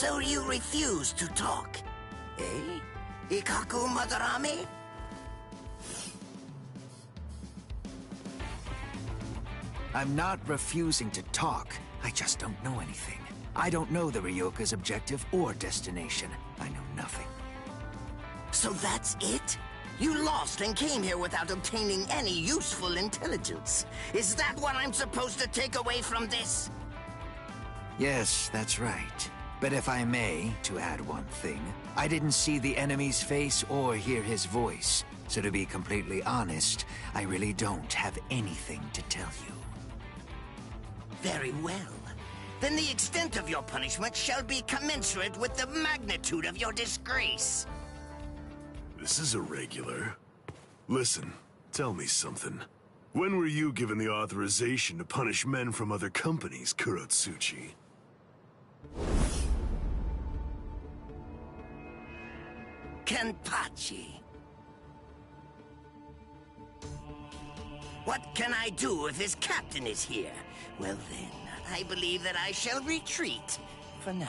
So you refuse to talk, eh? Ikaku Madarame? I'm not refusing to talk. I just don't know anything. I don't know the Ryoka's objective or destination. I know nothing. So that's it? You lost and came here without obtaining any useful intelligence. Is that what I'm supposed to take away from this? Yes, that's right. But if I may, to add one thing, I didn't see the enemy's face or hear his voice. So to be completely honest, I really don't have anything to tell you. Very well. Then the extent of your punishment shall be commensurate with the magnitude of your disgrace. This is irregular. Listen, tell me something. When were you given the authorization to punish men from other companies, Kurotsuchi? Kenpachi. What can I do if his captain is here? Well then, I believe that I shall retreat for now.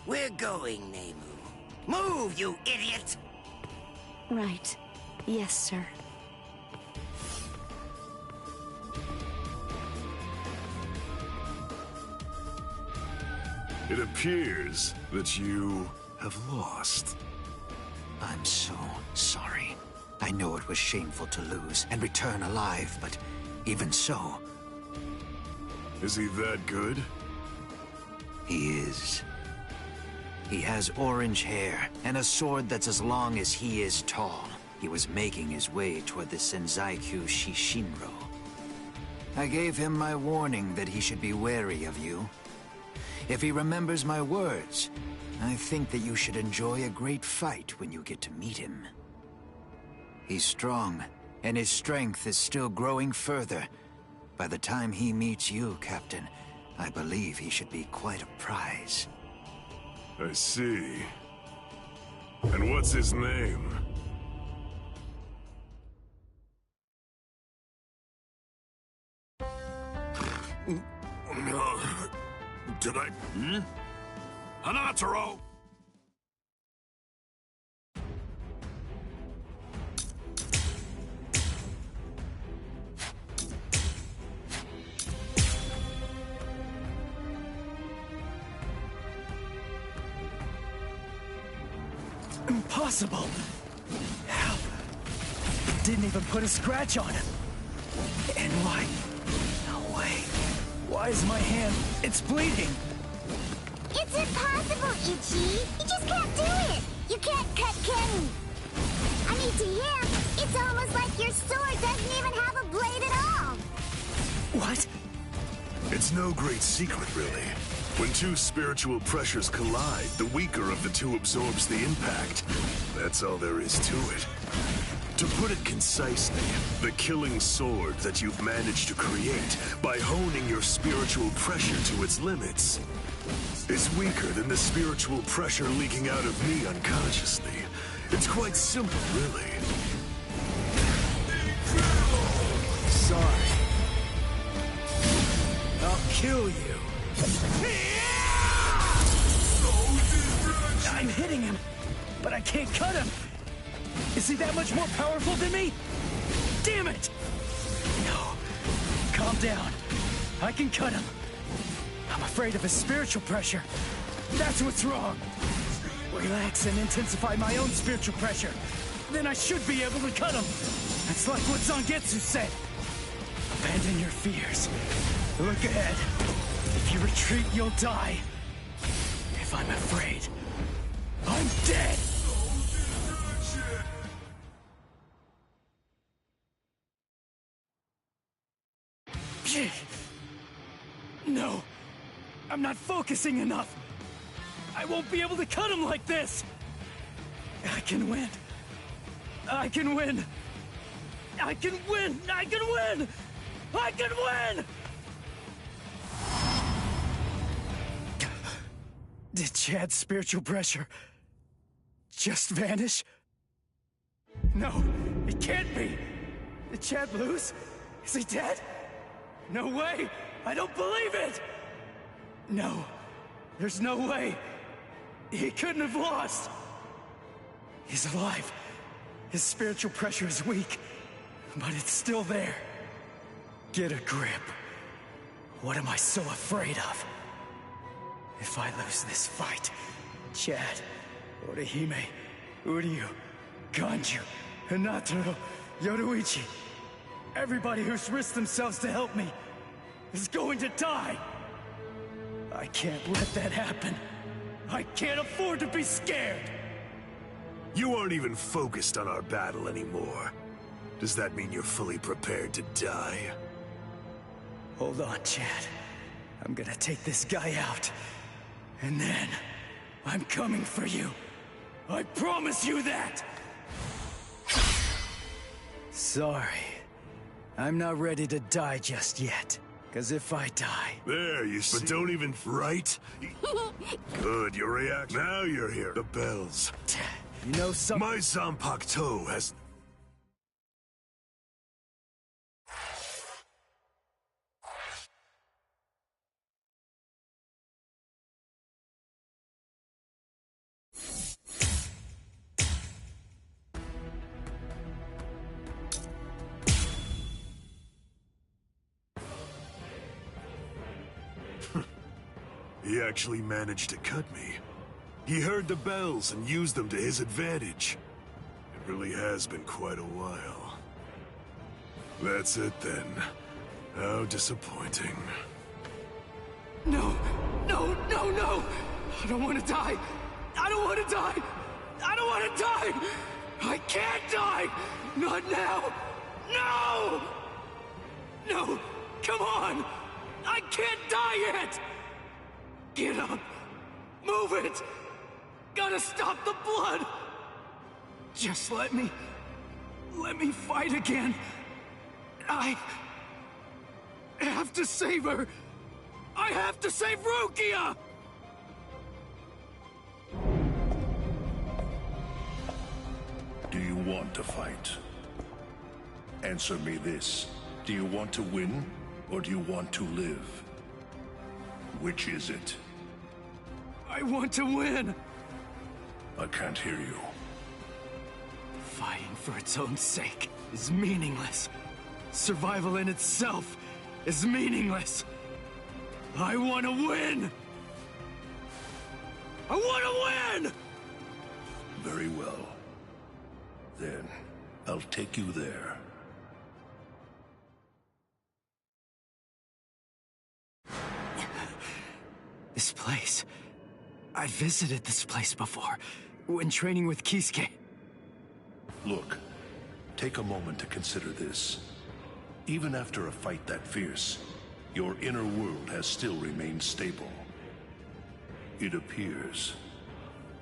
We're going, Nemu. Move, you idiot! Right. Yes, sir. It appears that you have lost. I'm so sorry. I know it was shameful to lose and return alive, but even so... Is he that good? He is. He has orange hair and a sword that's as long as he is tall. He was making his way toward the Senzaiku Shishinro. I gave him my warning that he should be wary of you. If he remembers my words, I think that you should enjoy a great fight when you get to meet him. He's strong, and his strength is still growing further. By the time he meets you, Captain, I believe he should be quite a prize. I see. And what's his name? Did I... Hanataro! Impossible! Hell, didn't even put a scratch on him. And why? No way. Why is my hand? It's bleeding. It's impossible, Ichi. You just can't do it. You can't cut Kenny. I mean, to him, it's almost like your sword doesn't even have a blade at all. What? It's no great secret, really. When two spiritual pressures collide, the weaker of the two absorbs the impact. That's all there is to it. To put it concisely, the killing sword that you've managed to create by honing your spiritual pressure to its limits is weaker than the spiritual pressure leaking out of me unconsciously. It's quite simple, really. Sorry. I'll kill you. I'm hitting him, but I can't cut him. Is he that much more powerful than me? Damn it! No. Calm down. I can cut him. I'm afraid of his spiritual pressure. That's what's wrong. Relax and intensify my own spiritual pressure. Then I should be able to cut him. That's like what Zangetsu said. Abandon your fears. Look ahead. If you retreat, you'll die. If I'm afraid, I'm dead! No, I'm not focusing enough. I won't be able to cut him like this. I can win. I can win. I can win. I can win. I can win. Did Chad's spiritual pressure just vanish? No, it can't be. Did Chad lose? Is he dead? No way! I don't believe it! No, There's no way. He couldn't have lost. He's alive. His spiritual pressure is weak, but it's still there. Get a grip. What am I so afraid of? If I lose this fight, Chad, Orihime, Uryu, Ganju, Hinata, Yoruichi, everybody who's risked themselves to help me is going to die. I can't let that happen. I can't afford to be scared. You aren't even focused on our battle anymore. Does that mean you're fully prepared to die? Hold on, Chad. I'm gonna take this guy out. And then, I'm coming for you. I promise you that! Sorry. I'm not ready to die just yet. 'Cause if I die... There, you see. But don't even... Right? Good, your reaction. Now you're here. The bells. You know something? My Zanpakuto has... He actually managed to cut me. He heard the bells and used them to his advantage. It really has been quite a while. That's it then. How disappointing. No! No! No! No! I don't want to die! I don't want to die! I don't want to die! I can't die! Not now! No! No! Come on! I can't die yet! Get up! Move it! Gotta stop the blood! Just let me fight again. I have to save her! I have to save Rukia! Do you want to fight? Answer me this. Do you want to win, or do you want to live? Which is it? I want to win! I can't hear you. Fighting for its own sake is meaningless. Survival in itself is meaningless. I want to win! I want to win! Very well. Then, I'll take you there. This place... I visited this place before, when training with Kisuke. Look, take a moment to consider this. Even after a fight that fierce, your inner world has still remained stable. It appears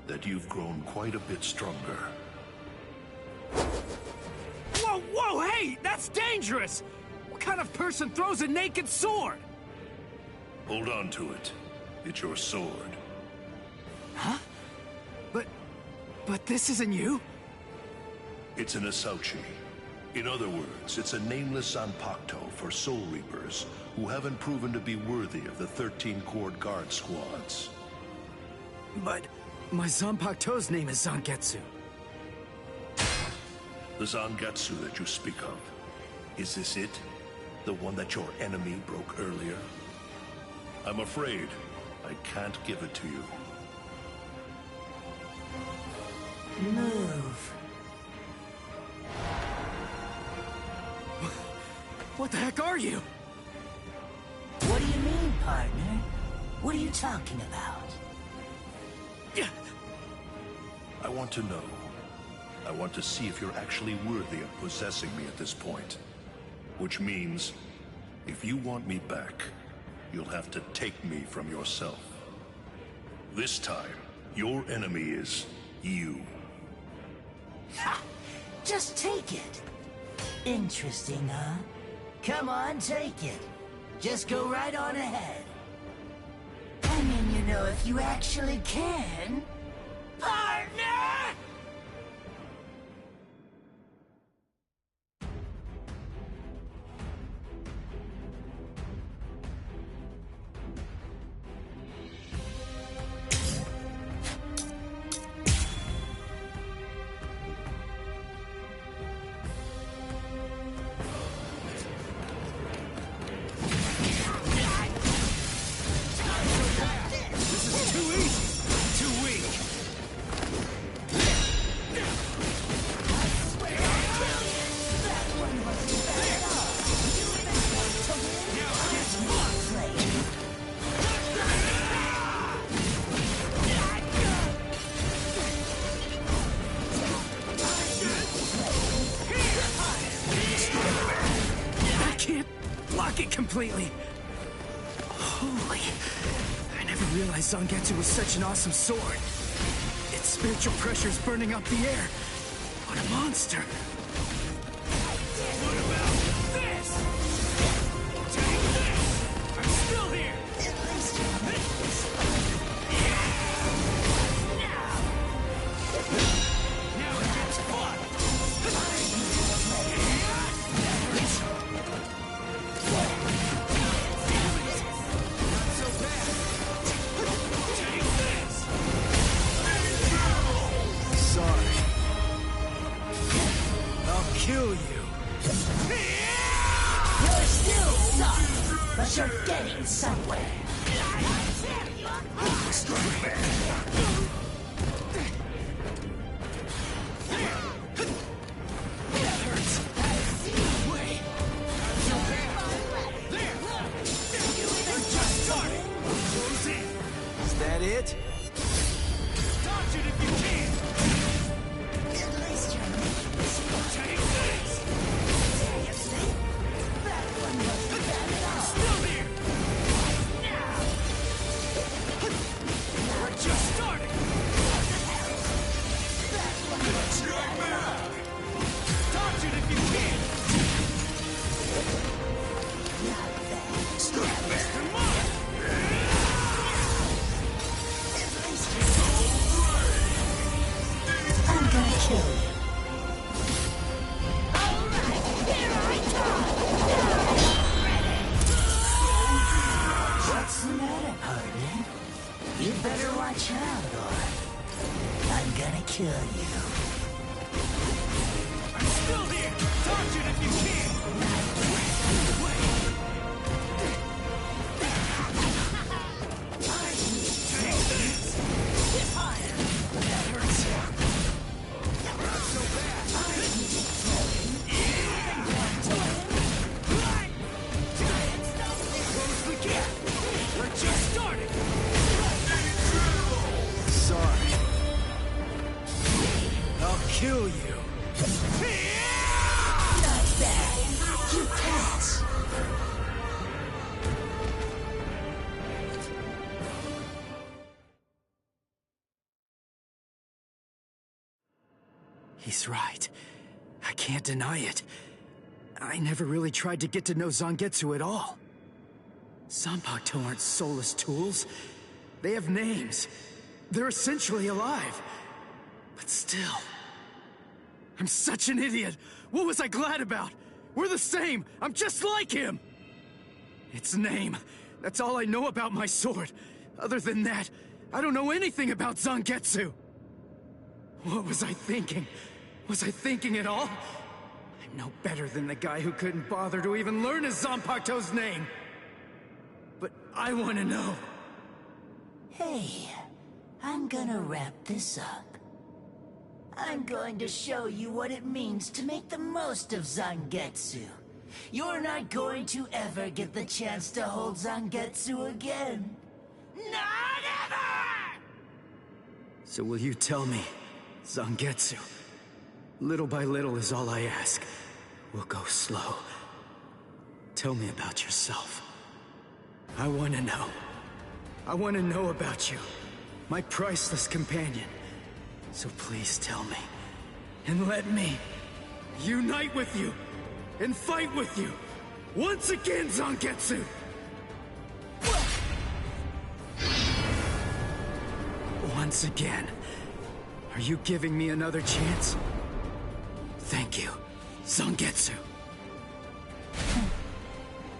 that you've grown quite a bit stronger. Whoa, whoa, hey! That's dangerous! What kind of person throws a naked sword? Hold on to it. It's your sword. Huh? But this isn't you? It's an Asauchi. In other words, it's a nameless Zanpakuto for Soul Reapers who haven't proven to be worthy of the 13-Corps guard squads. But my Zanpakuto's name is Zangetsu. The Zangetsu that you speak of, is this it? The one that your enemy broke earlier? I'm afraid I can't give it to you. Move. What the heck are you? What do you mean, partner? What are you talking about? I want to know. I want to see if you're actually worthy of possessing me at this point. Which means, if you want me back, you'll have to take me from yourself. This time, your enemy is you. Ha! Just take it. Interesting, huh? Come on, take it. Just go right on ahead. I mean, you know, if you actually can. Partner! completely. Holy... I never realized Zangetsu was such an awesome sword. Its spiritual pressure's burning up the air. What a monster. What about this? Take this! I'm still here! At least now it gets fun! Not so bad! Take this! Sorry. I'll kill you. You're still soft, but you're getting somewhere. That hurts. Wait. Not so bad. There. We're just starting. Close in. Is that it? Dodge it if you can. At least you're making this fun. Take this. Seriously? That one wasn't bad at all. Still here. Now. We're just starting. That one wasn't bad at all. Dodge it if you can. Not bad. Come on. At least you're I'm gonna kill you. Alright, here I come! What's the matter, partner? You better watch out, or I'm gonna kill you. I'm still here. Dodge it if you can. Take this. Get higher! That hurts. Not so bad. Close the gap. We're just starting. Sorry. I'll kill you. Not bad. You pass. He's right. I can't deny it. I never really tried to get to know Zangetsu at all. Zanpakuto aren't soulless tools. They have names. They're essentially alive. But still... I'm such an idiot! What was I glad about? We're the same! I'm just like him! Its name. That's all I know about my sword. Other than that, I don't know anything about Zangetsu. What was I thinking? Was I thinking at all? I'm no better than the guy who couldn't bother to even learn his Zanpakuto's name. But I want to know. Hey, I'm gonna wrap this up. I'm going to show you what it means to make the most of Zangetsu. You're not going to ever get the chance to hold Zangetsu again. Not ever! So will you tell me, Zangetsu? Little by little is all I ask. We'll go slow. Tell me about yourself. I want to know. I want to know about you. My priceless companion. So please tell me. And let me unite with you. And fight with you. Once again, Zangetsu! Once again. Are you giving me another chance? Thank you, Zangetsu.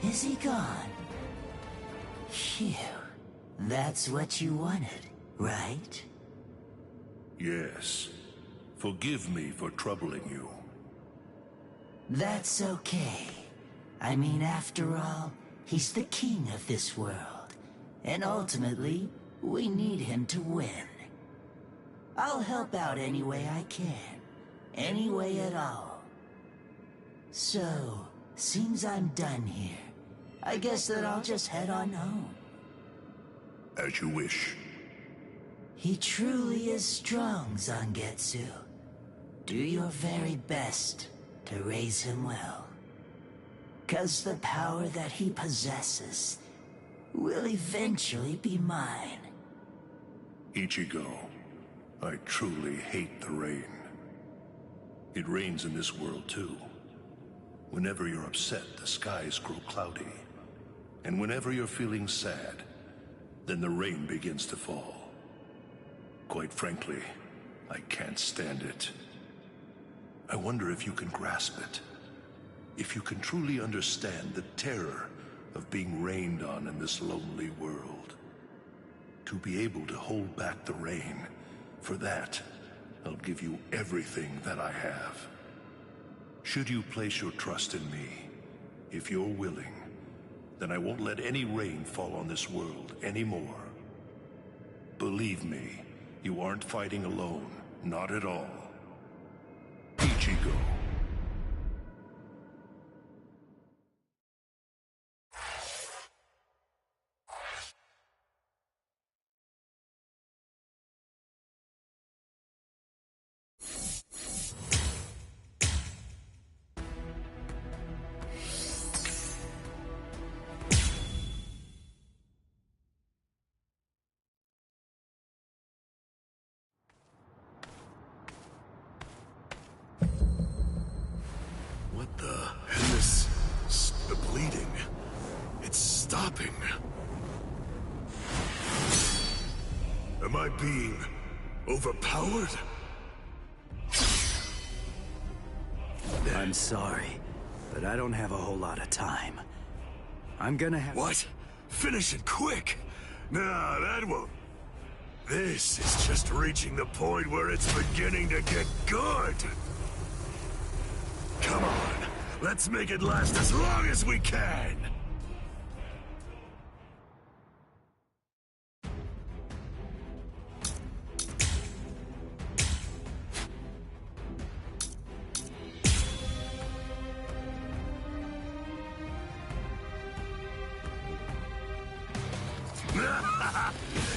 Is he gone? Phew. That's what you wanted, right? Yes. Forgive me for troubling you. That's okay. I mean, after all, he's the king of this world. And ultimately, we need him to win. I'll help out any way I can. Any way at all. So, seems I'm done here. I guess that I'll just head on home. As you wish. He truly is strong, Zangetsu. Do your very best to raise him well. because the power that he possesses will eventually be mine. Ichigo, I truly hate the rain. It rains in this world too. Whenever you're upset, the skies grow cloudy. And whenever you're feeling sad, then the rain begins to fall. Quite frankly, I can't stand it. I wonder if you can grasp it. If you can truly understand the terror of being rained on in this lonely world. To be able to hold back the rain, for that, I'll give you everything that I have. Should you place your trust in me, if you're willing, then I won't let any rain fall on this world anymore. Believe me, you aren't fighting alone, not at all. Ichigo. What the? And this... the bleeding. It's stopping. Am I being overpowered? I'm sorry, but I don't have a whole lot of time. I'm gonna have... What? Finish it quick! Nah, that won't... This is just reaching the point where it's beginning to get good! Come on, let's make it last as long as we can!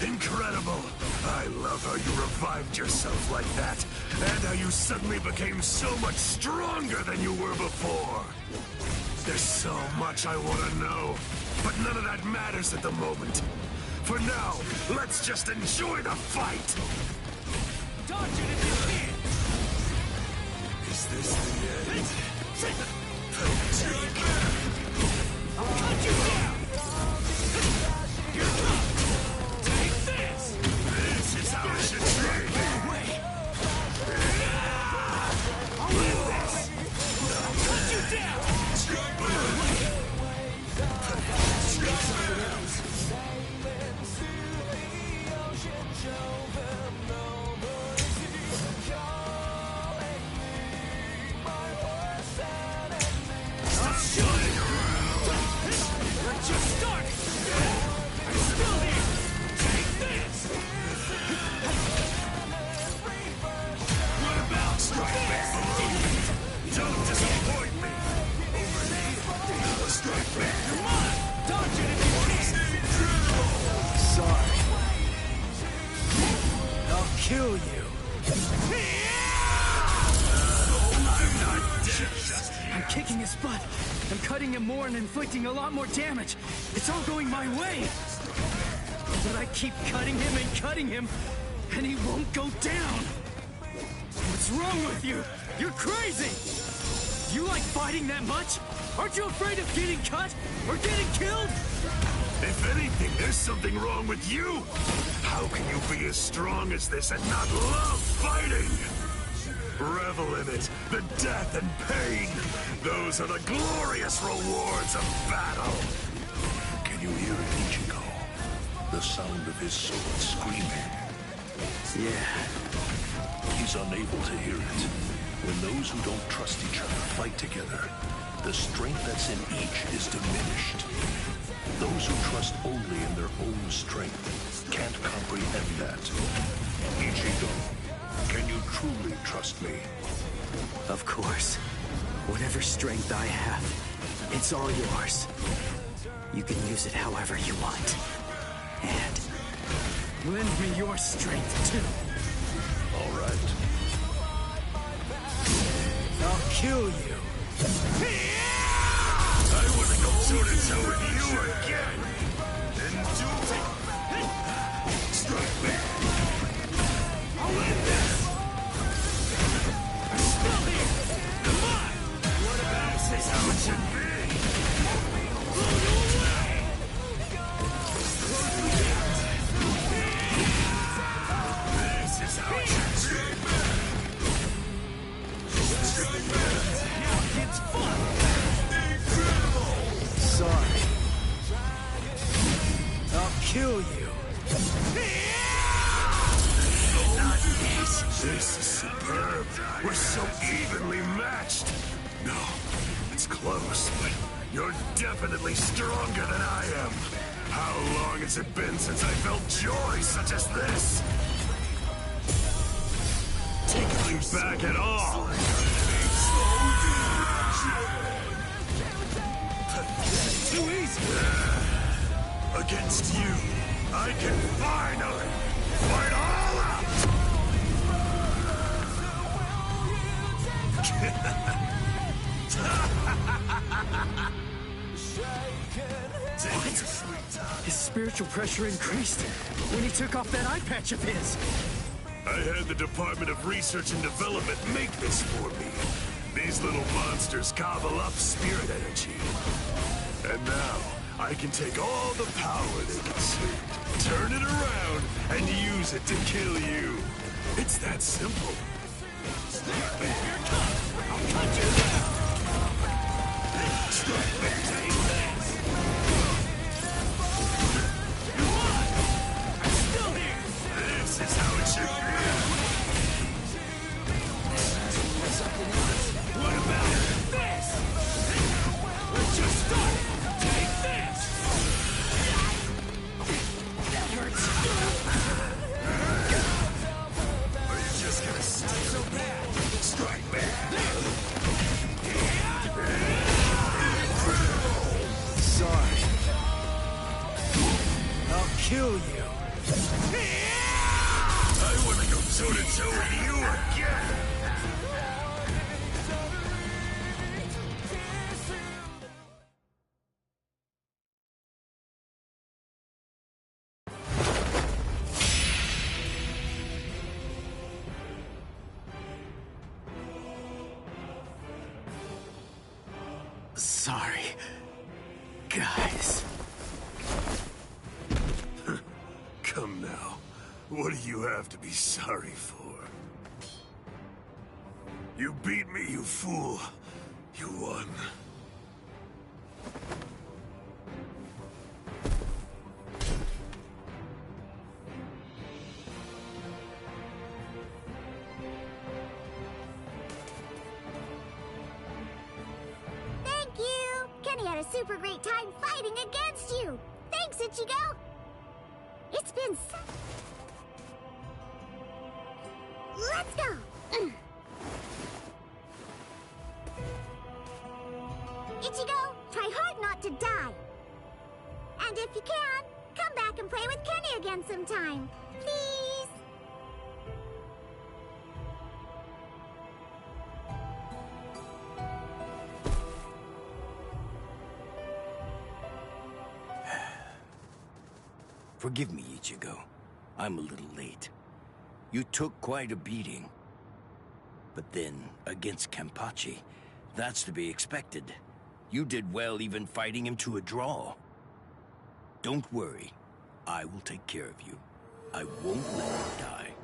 Incredible! I love how you revived yourself like that, and how you suddenly became so much stronger than you were before. There's so much I want to know, but none of that matters at the moment. For now, let's just enjoy the fight! Dodge it if you can! Is this the end? I'll cut you down! You're up! Take this! This is how it should be! I'll live this! I'll cut you down! Let's just start! I'm still here! Take this! What about strike back? Don't disappoint me! Over here! Strike back! Come on! Dodge it if you can! Sorry. I'll kill you. I'm not dead just yet. I'm kicking his butt. I'm cutting him more and inflicting a lot more damage. It's all going my way. But I keep cutting him, and he won't go down. What's wrong with you? You're crazy! You like fighting that much? Aren't you afraid of getting cut or getting killed? If anything, there's something wrong with you! How can you be as strong as this and not love fighting? Revel in it, the death and pain. Those are the glorious rewards of battle. Can you hear it, Ichigo? The sound of his sword screaming. Yeah. He's unable to hear it. When those who don't trust each other fight together, the strength that's in each is diminished. Those who trust only in their own strength can't comprehend that. Ichigo, can you truly trust me? Of course. Whatever strength I have, it's all yours. You can use it however you want. And lend me your strength, too. All right. I'll kill you. I toe-to-toe with you again! Endure! Strike back! I'll end this! I'm still here! Come on! What about this is how it should be? This is how it should be! Now it's fun! Incredible! Sorry. I'll kill you. This is superb. We're so evenly matched. No, it's close, but you're definitely stronger than I am. How long has it been since I felt joy such as this? Taking you back at all. Too easy. Against you, I can finally fight all out. His spiritual pressure increased when he took off that eye patch of his. I had the Department of Research and Development make this for me. These little monsters gobble up spirit energy. And now, I can take all the power they consume, turn it around, and use it to kill you. It's that simple. Here it comes! I'll cut you down! Strike back. Take this! Come on! I'm still here! This is how it should be. What about this? Let's just start! Take this! That hurts! Are you just gonna stay so bad? Strike back. Sorry. I'll kill you. I wanna go toe-to-toe with you again. Sorry, guys. Come now. What do you have to be sorry for? You beat me, you fool. You won. Thank you! Kenny had a super great time fighting against you! Thanks, Ichigo! It's been so... Let's go! Ichigo, try hard not to die. And if you can, come back and play with Kenny again sometime. Please? Forgive me, Ichigo. I'm a little late. You took quite a beating. But then, against Kenpachi, that's to be expected. You did well even fighting him to a draw. Don't worry. I will take care of you. I won't let you die.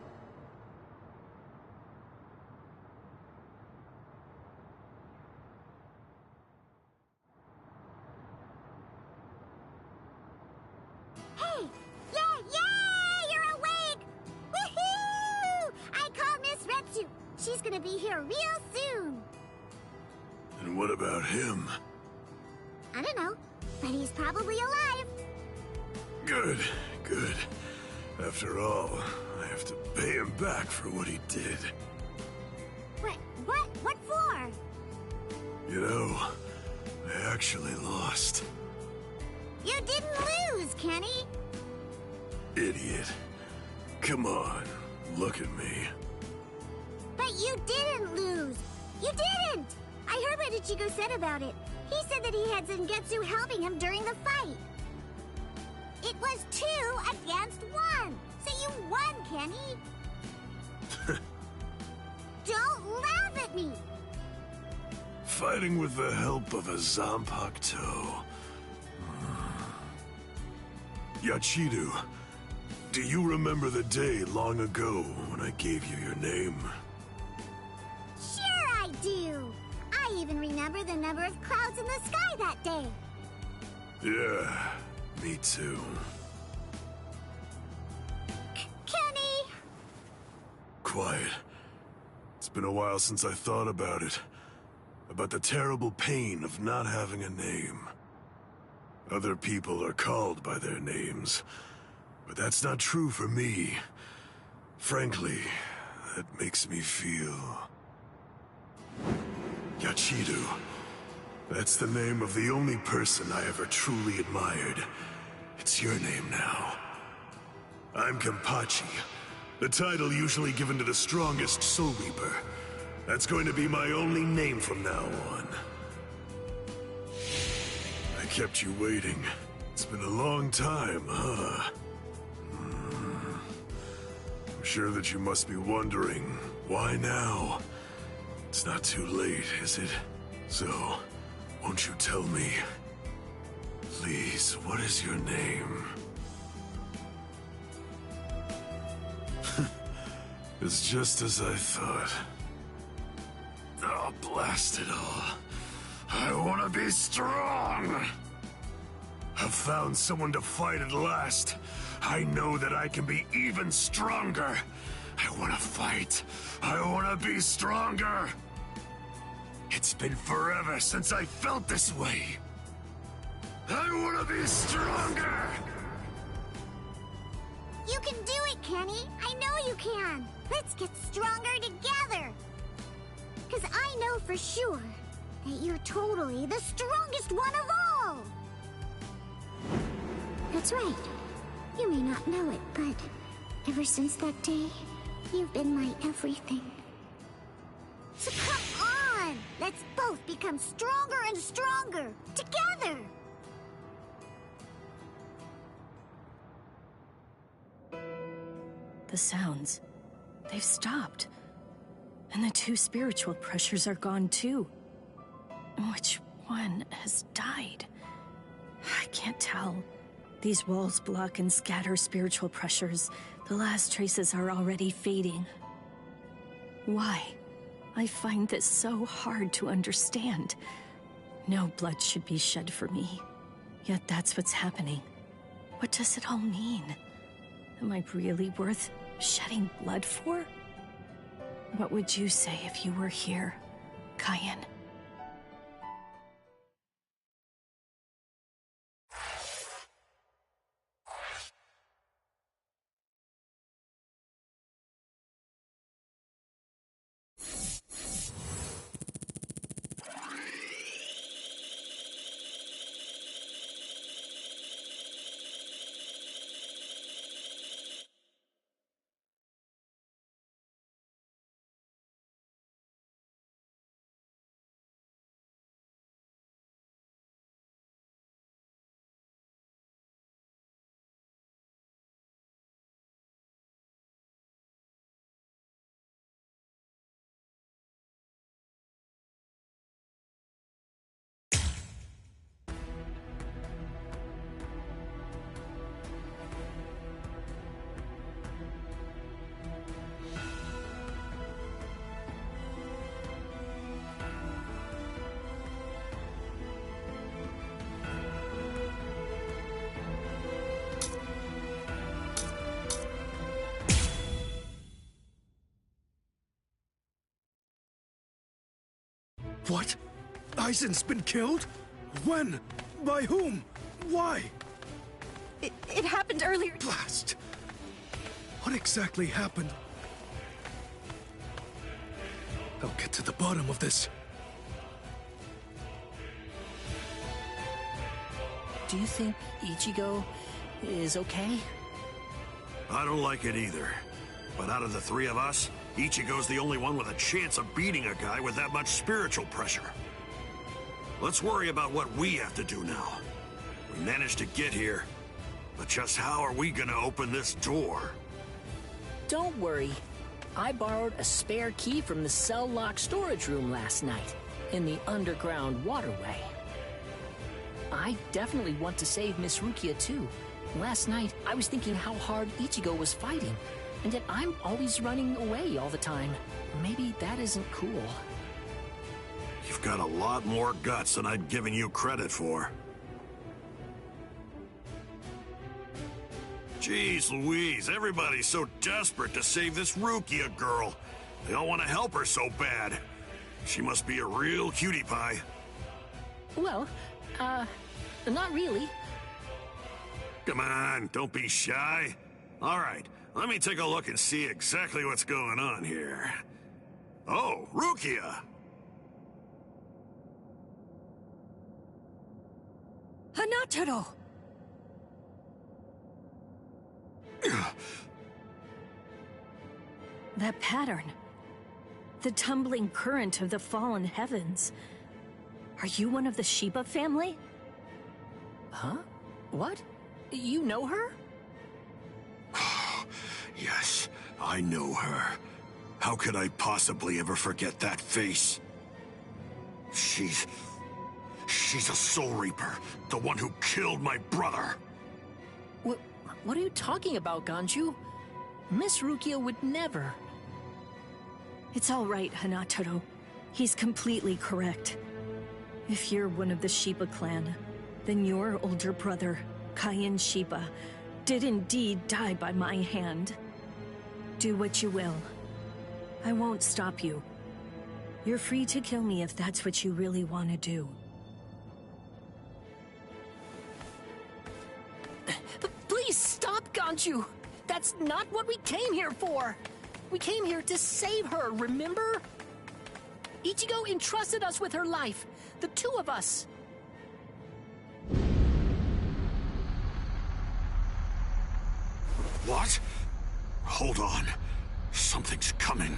Hey! Yeah! You're awake! Woohoo! I call Miss Retsu. She's gonna be here real soon. And what about him? I don't know, but he's probably alive. Good, good. After all, I have to pay him back for what he did. What for? You know, I actually lost. You didn't lose, Kenny. Idiot. Come on, look at me. But you didn't lose. You didn't. I heard what Ichigo said about it. He said that he had Zangetsu helping him during the fight. It was 2 against 1, so you won, Kenny. Don't laugh at me. Fighting with the help of a Zanpakuto. Yachidu, do you remember the day long ago when I gave you your name? Sure I do. I even remember the number of clouds in the sky that day. Yeah, me too. Kenny! Quiet. It's been a while since I thought about it. About the terrible pain of not having a name. Other people are called by their names, but that's not true for me. Frankly, that makes me feel... Yachidu. That's the name of the only person I ever truly admired. It's your name now. I'm Kenpachi, the title usually given to the strongest Soul Reaper. That's going to be my only name from now on. I kept you waiting. It's been a long time, huh? I'm sure that you must be wondering, why now? It's not too late, is it? So, won't you tell me? Please, what is your name? It's just as I thought. Oh, blast it all. I want to be strong! I've found someone to fight at last. I know that I can be even stronger. I want to fight. I want to be stronger. It's been forever since I felt this way. I want to be stronger! You can do it, Kenny. I know you can. Let's get stronger together. Because I know for sure that you're totally the strongest one of all. That's right. You may not know it, but ever since that day, you've been my everything. So come on! Let's both become stronger and stronger, together! The sounds, they've stopped. And the 2 spiritual pressures are gone too. Which one has died? I can't tell. These walls block and scatter spiritual pressures. The last traces are already fading. Why? I find this so hard to understand. No blood should be shed for me. Yet that's what's happening. What does it all mean? Am I really worth shedding blood for? What would you say if you were here, Cayenne? What? Aizen's been killed? When? By whom? Why? It happened earlier. Blast! What exactly happened? I'll get to the bottom of this. Do you think Ichigo is okay? I don't like it either. But out of the 3 of us, Ichigo's the only one with a chance of beating a guy with that much spiritual pressure. Let's worry about what we have to do now. We managed to get here, but just how are we gonna open this door? Don't worry. I borrowed a spare key from the cell lock storage room last night, in the underground waterway. I definitely want to save Miss Rukia too. Last night, I was thinking how hard Ichigo was fighting, and yet I'm always running away all the time. Maybe that isn't cool. You've got a lot more guts than I'd given you credit for. Jeez Louise, everybody's so desperate to save this Rukia girl. They all want to help her so bad. She must be a real cutie pie. Well, not really. Come on, don't be shy. All right, let me take a look and see exactly what's going on here. Oh, Rukia! Hanataro! That pattern. The tumbling current of the fallen heavens. Are you one of the Shiba family? Huh? What? You know her? Yes, I know her. How could I possibly ever forget that face? She's a Soul Reaper, the one who killed my brother. What are you talking about, Ganju? Miss Rukia would never. It's all right, Hanataro. He's completely correct. If you're one of the Shiba clan, then your older brother, Kaien Shiba, did indeed die by my hand. Do what you will. I won't stop you. You're free to kill me if that's what you really want to do. Please stop, Ganju! That's not what we came here for! We came here to save her, remember? Ichigo entrusted us with her life, the two of us. What? Hold on. Something's coming.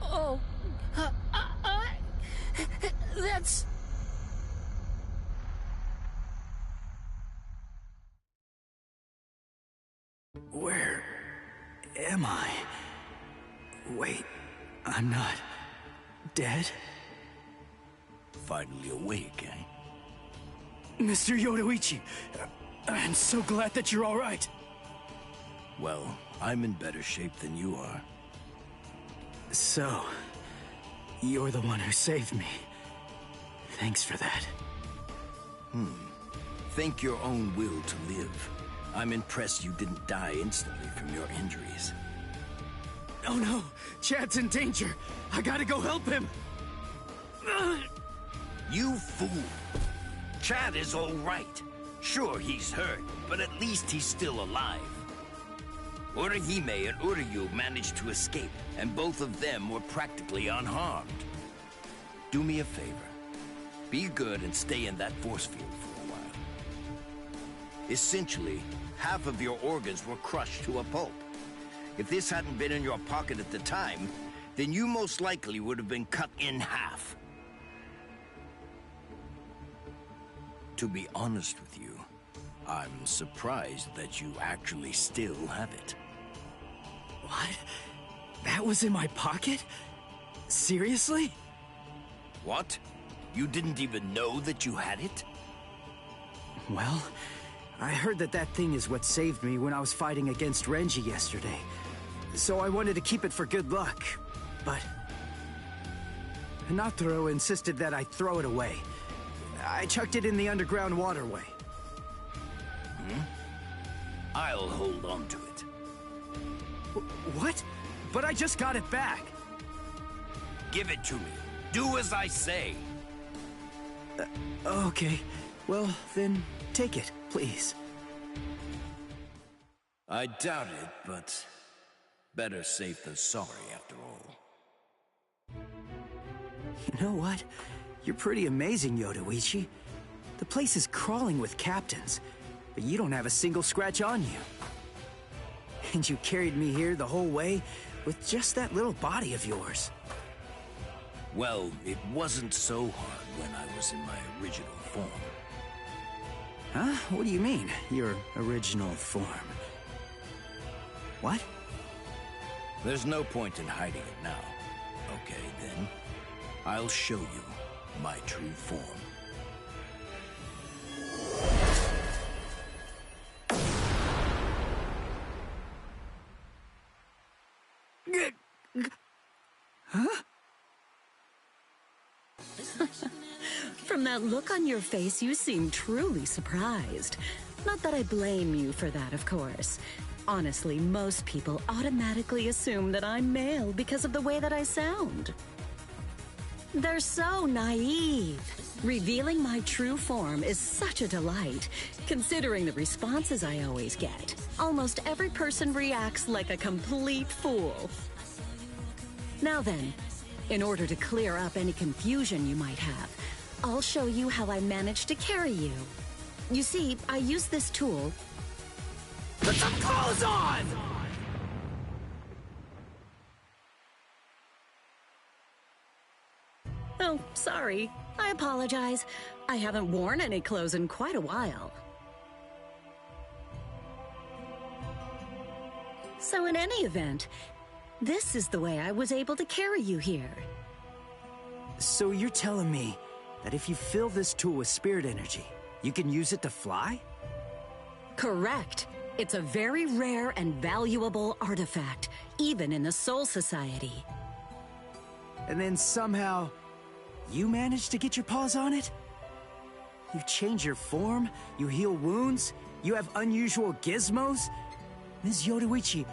Oh, that's... Where am I? Wait, I'm not dead? Finally awake, eh? Mr. Yoruichi, I'm so glad that you're all right. Well, I'm in better shape than you are. So, you're the one who saved me. Thanks for that. Think your own will to live. I'm impressed you didn't die instantly from your injuries. Oh no! Chad's in danger! I gotta go help him! You fool! Chad is all right. Sure, he's hurt, but at least he's still alive. Orihime and Uryu managed to escape, and both of them were practically unharmed. Do me a favor. Be good and stay in that force field for a while. Essentially, half of your organs were crushed to a pulp. If this hadn't been in your pocket at the time, then you most likely would have been cut in half. To be honest with you, I'm surprised that you actually still have it. What? That was in my pocket? Seriously? What? You didn't even know that you had it? Well, I heard that that thing is what saved me when I was fighting against Renji yesterday. So I wanted to keep it for good luck, but... Hanataro insisted that I throw it away. I chucked it in the underground waterway. I'll hold on to it. What? But I just got it back. Give it to me. Do as I say. Okay. Well, then take it, please. I doubt it, but better safe than sorry after all. You know what? You're pretty amazing, Yoruichi. The place is crawling with captains, but you don't have a single scratch on you. And you carried me here the whole way with just that little body of yours. Well, it wasn't so hard when I was in my original form. Huh? What do you mean, your original form? What? There's no point in hiding it now. Okay, then. I'll show you my true form. Huh? From that look on your face, you seem truly surprised. Not that I blame you for that, of course. Honestly, most people automatically assume that I'm male because of the way that I sound. They're so naive. Revealing my true form is such a delight, considering the responses I always get. Almost every person reacts like a complete fool. Now then, in order to clear up any confusion you might have, I'll show you how I managed to carry you. You see, I use this tool. Put some clothes on! Oh, sorry. I apologize. I haven't worn any clothes in quite a while. So in any event, this is the way I was able to carry you here. So you're telling me that if you fill this tool with spirit energy, you can use it to fly? Correct. It's a very rare and valuable artifact, even in the Soul Society. And then somehow, you managed to get your paws on it? You change your form, you heal wounds, you have unusual gizmos? Ms. Yoruichi,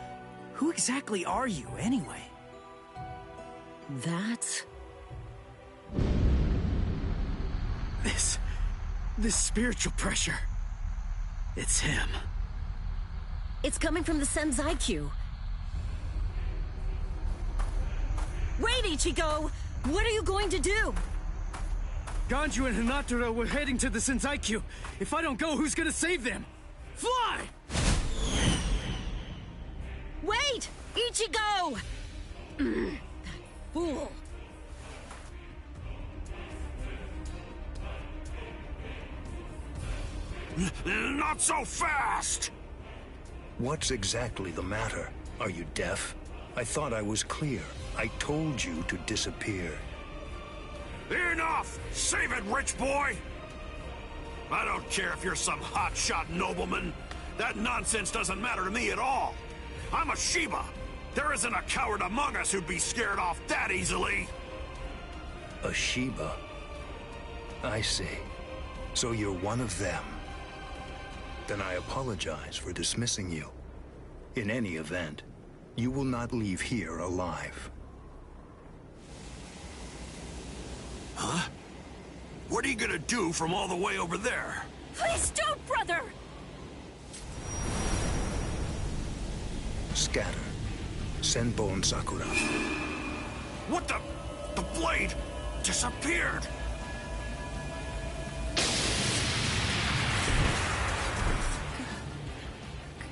who exactly are you, anyway? That's... This spiritual pressure. It's him. It's coming from the Senzai-Q. Wait, Ichigo! What are you going to do? Ganju and Hinatora were heading to the Senzai-Q. If I don't go, who's gonna save them? Fly! Wait! Ichigo! That fool. Not so fast! What's exactly the matter? Are you deaf? I thought I was clear. I told you to disappear. Enough! Save it, rich boy! I don't care if you're some hotshot nobleman. That nonsense doesn't matter to me at all. I'm a Shiba. There isn't a coward among us who'd be scared off that easily. A Shiba? I see. So you're one of them. Then I apologize for dismissing you. In any event, you will not leave here alive. Huh? What are you gonna do from all the way over there? Please don't, brother! Scatter. Senbo and Sakura. What the? The blade disappeared!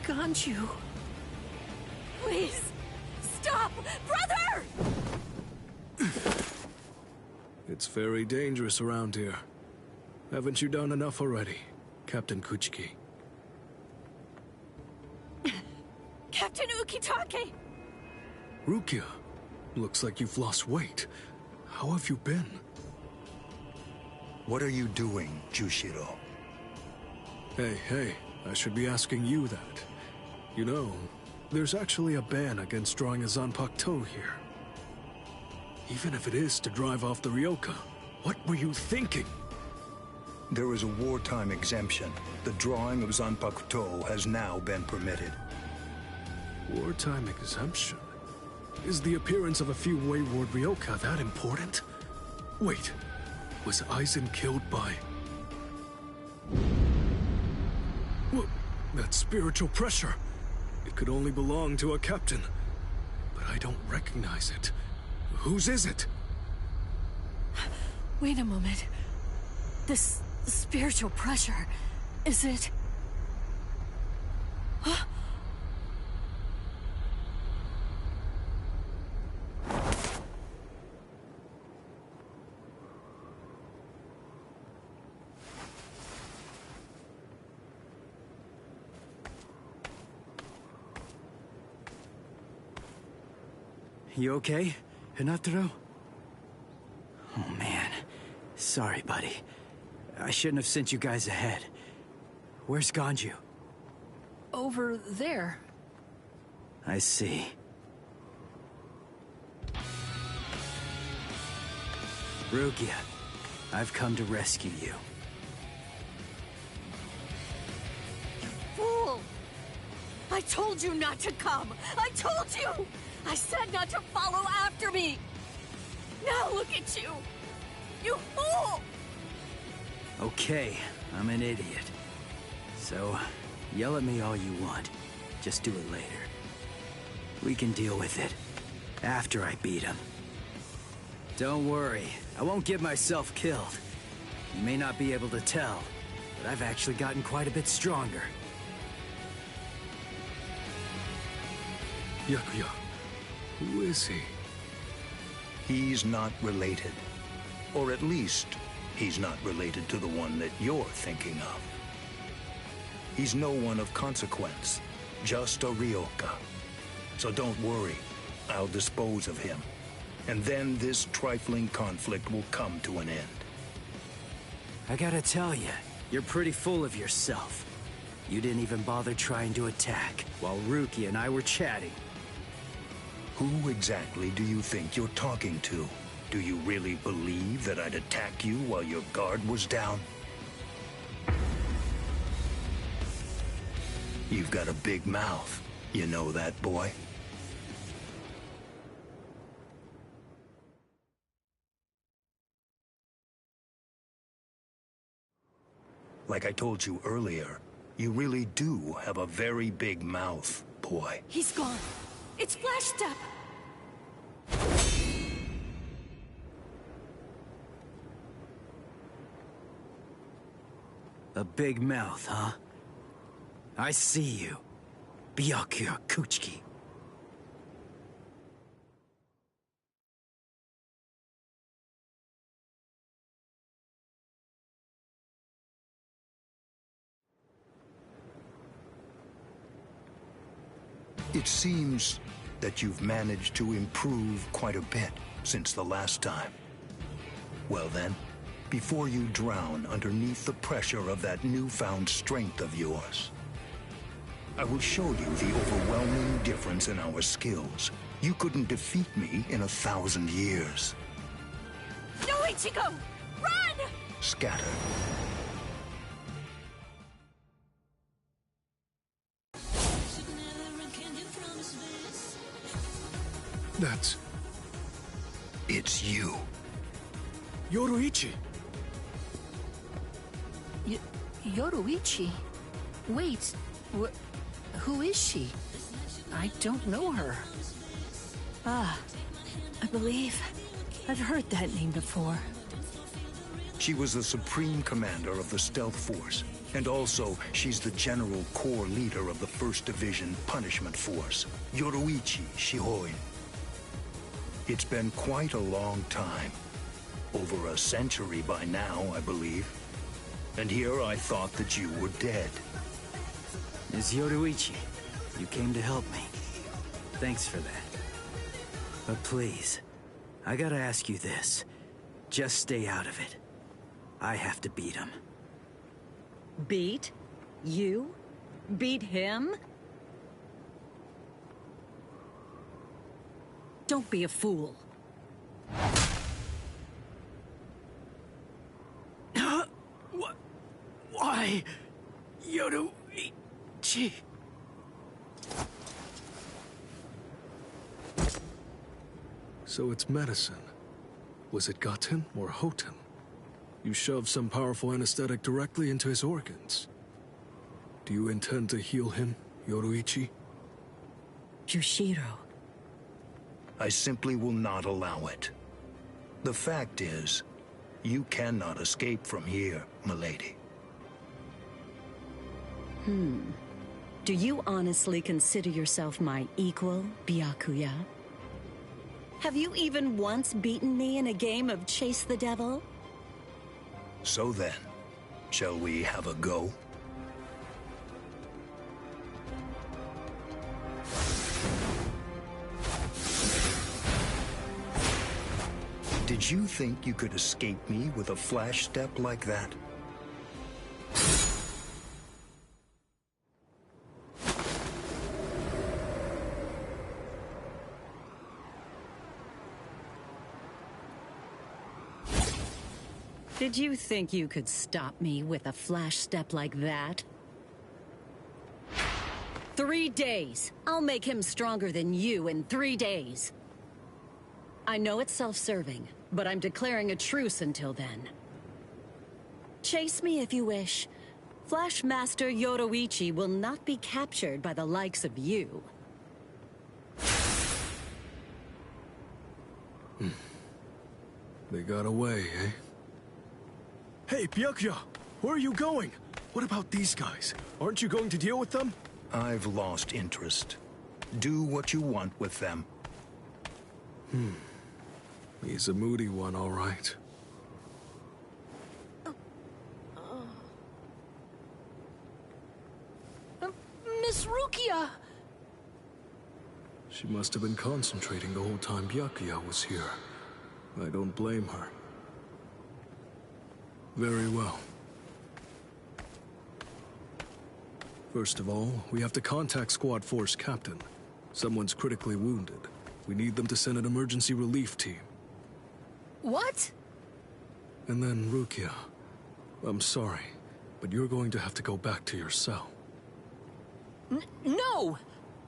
Ganju. Please, stop! Brother! It's very dangerous around here. Haven't you done enough already, Captain Kuchiki? Captain Ukitake! Rukia, looks like you've lost weight. How have you been? What are you doing, Jushiro? Hey, I should be asking you that. You know, there's actually a ban against drawing a Zanpakuto here. Even if it is to drive off the Ryoka, what were you thinking? There is a wartime exemption. The drawing of Zanpakuto has now been permitted. Wartime exemption? Is the appearance of a few wayward Ryoka that important? Wait, was Aizen killed by... What? That spiritual pressure. It could only belong to a captain. But I don't recognize it. Whose is it? Wait a moment. This spiritual pressure, is it... Huh? You okay, Hinataro? Oh man, sorry buddy. I shouldn't have sent you guys ahead. Where's Ganju? Over there. I see. Rukia, I've come to rescue you. Fool! I told you not to come! I told you! I said not to follow after me! Now look at you! You fool! Okay, I'm an idiot. So, yell at me all you want. Just do it later. We can deal with it after I beat him. Don't worry, I won't get myself killed. You may not be able to tell, but I've actually gotten quite a bit stronger. Yakuya, who is he? He's not related. Or at least, he's not related to the one that you're thinking of. He's no one of consequence, just a Ryoka. So don't worry, I'll dispose of him. And then this trifling conflict will come to an end. I gotta tell you, you're pretty full of yourself. You didn't even bother trying to attack, while Rukia and I were chatting. Who exactly do you think you're talking to? Do you really believe that I'd attack you while your guard was down? You've got a big mouth. You know that, boy? Like I told you earlier, you really do have a very big mouth, boy. He's gone. It's Flash Step. A big mouth, huh? I see you. Byakuya Kuchiki. It seems that you've managed to improve quite a bit since the last time. Well then, before you drown underneath the pressure of that newfound strength of yours, I will show you the overwhelming difference in our skills. You couldn't defeat me in 1,000 years. No, Ichigo! Run! Scatter. That's... It's you. Yoruichi! Yoruichi? Wait, who is she? I don't know her. Ah, I believe I've heard that name before. She was the supreme commander of the Stealth Force, and also she's the general corps leader of the 1st Division Punishment Force, Yoruichi Shihoi. It's been quite a long time. Over a century by now, I believe. And here I thought that you were dead. It's Yoruichi. You came to help me. Thanks for that. But please, I gotta ask you this. Just stay out of it. I have to beat him. Beat? You? Beat him? Don't be a fool. Why? Yoruichi. So it's medicine. Was it Gaten or Hoten? You shoved some powerful anesthetic directly into his organs. Do you intend to heal him, Yoruichi? Jushiro. I simply will not allow it. The fact is, you cannot escape from here, milady. Do you honestly consider yourself my equal, Byakuya? Have you even once beaten me in a game of Chase the Devil? So then, shall we have a go? Did you think you could escape me with a flash step like that? Did you think you could stop me with a flash step like that? 3 days. I'll make him stronger than you in 3 days. I know it's self-serving, but I'm declaring a truce until then. Chase me if you wish. Flash Master Yoruichi will not be captured by the likes of you. They got away, eh? Hey, Byakuya! Where are you going? What about these guys? Aren't you going to deal with them? I've lost interest. Do what you want with them. He's a moody one, all right. Miss Rukia! She must have been concentrating the whole time Byakuya was here. I don't blame her. Very well. First of all, we have to contact Squad Force Captain. Someone's critically wounded. We need them to send an emergency relief team. What? And then, Rukia, I'm sorry, but you're going to have to go back to your cell. No!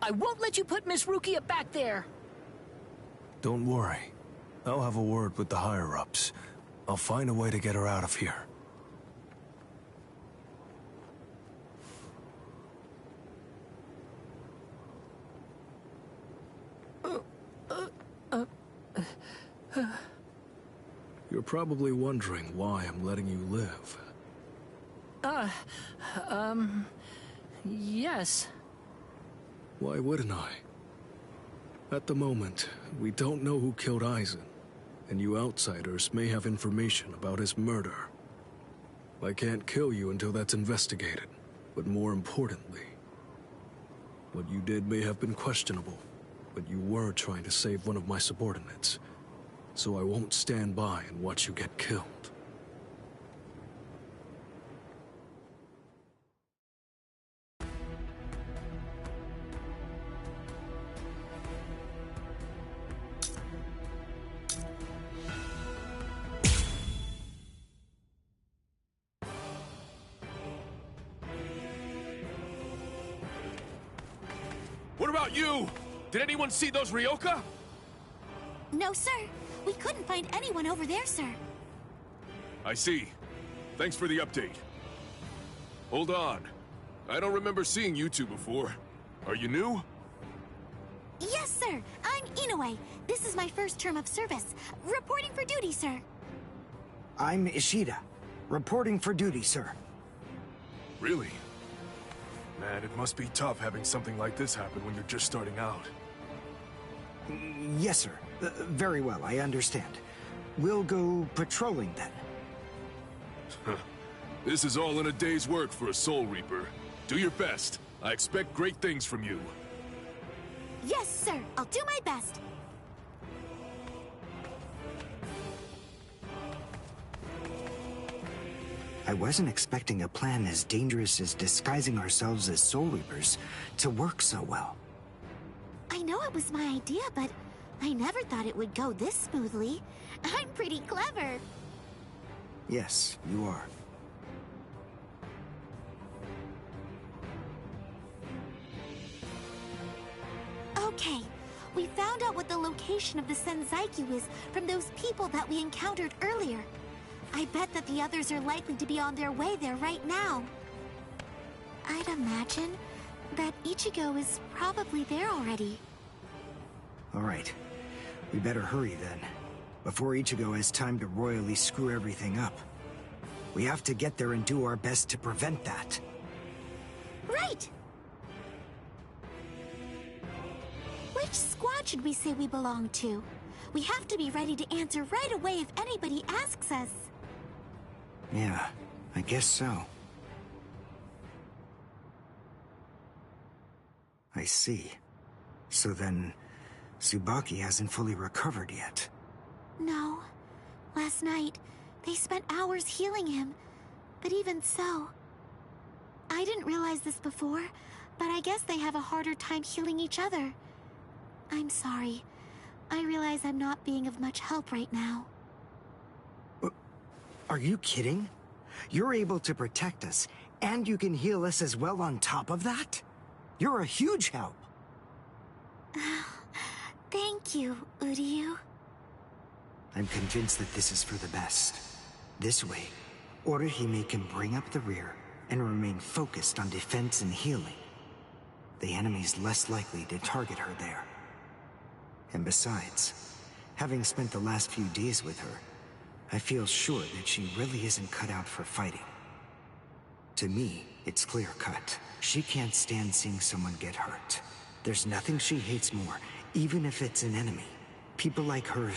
I won't let you put Miss Rukia back there! Don't worry. I'll have a word with the higher-ups. I'll find a way to get her out of here. You're probably wondering why I'm letting you live. Yes. Why wouldn't I? At the moment, we don't know who killed Aizen, and you outsiders may have information about his murder. I can't kill you until that's investigated, but more importantly, what you did may have been questionable, but you were trying to save one of my subordinates, so I won't stand by and watch you get killed. What about you? Did anyone see those Ryoka? No, sir. We couldn't find anyone over there, sir. I see. Thanks for the update. Hold on. I don't remember seeing you two before. Are you new? Yes, sir. I'm Inoue. This is my first term of service. Reporting for duty, sir. I'm Ishida. Reporting for duty, sir. Really? Man, it must be tough having something like this happen when you're just starting out. Yes, sir. Very well, I understand. We'll go patrolling then. This is all in a day's work for a Soul Reaper. Do your best. I expect great things from you. Yes, sir. I'll do my best. I wasn't expecting a plan as dangerous as disguising ourselves as Soul Reapers to work so well. I know it was my idea, but I never thought it would go this smoothly. I'm pretty clever. Yes, you are. Okay, we found out what the location of the Senzaikyu is from those people that we encountered earlier. I bet that the others are likely to be on their way there right now. I'd imagine that Ichigo is probably there already. All right. We better hurry then, before Ichigo has time to royally screw everything up. We have to get there and do our best to prevent that. Right! Which squad should we say we belong to? We have to be ready to answer right away if anybody asks us. Yeah, I guess so. I see. So then, Tsubaki hasn't fully recovered yet. No. Last night, they spent hours healing him. But even so... I didn't realize this before, but I guess they have a harder time healing each other. I'm sorry. I realize I'm not being of much help right now. Are you kidding? You're able to protect us, and you can heal us as well on top of that? You're a huge help. Thank you, Uryu. I'm convinced that this is for the best. This way, Orihime can bring up the rear and remain focused on defense and healing. The enemy's less likely to target her there. And besides, having spent the last few days with her, I feel sure that she really isn't cut out for fighting. To me, it's clear-cut. She can't stand seeing someone get hurt. There's nothing she hates more, even if it's an enemy. People like her...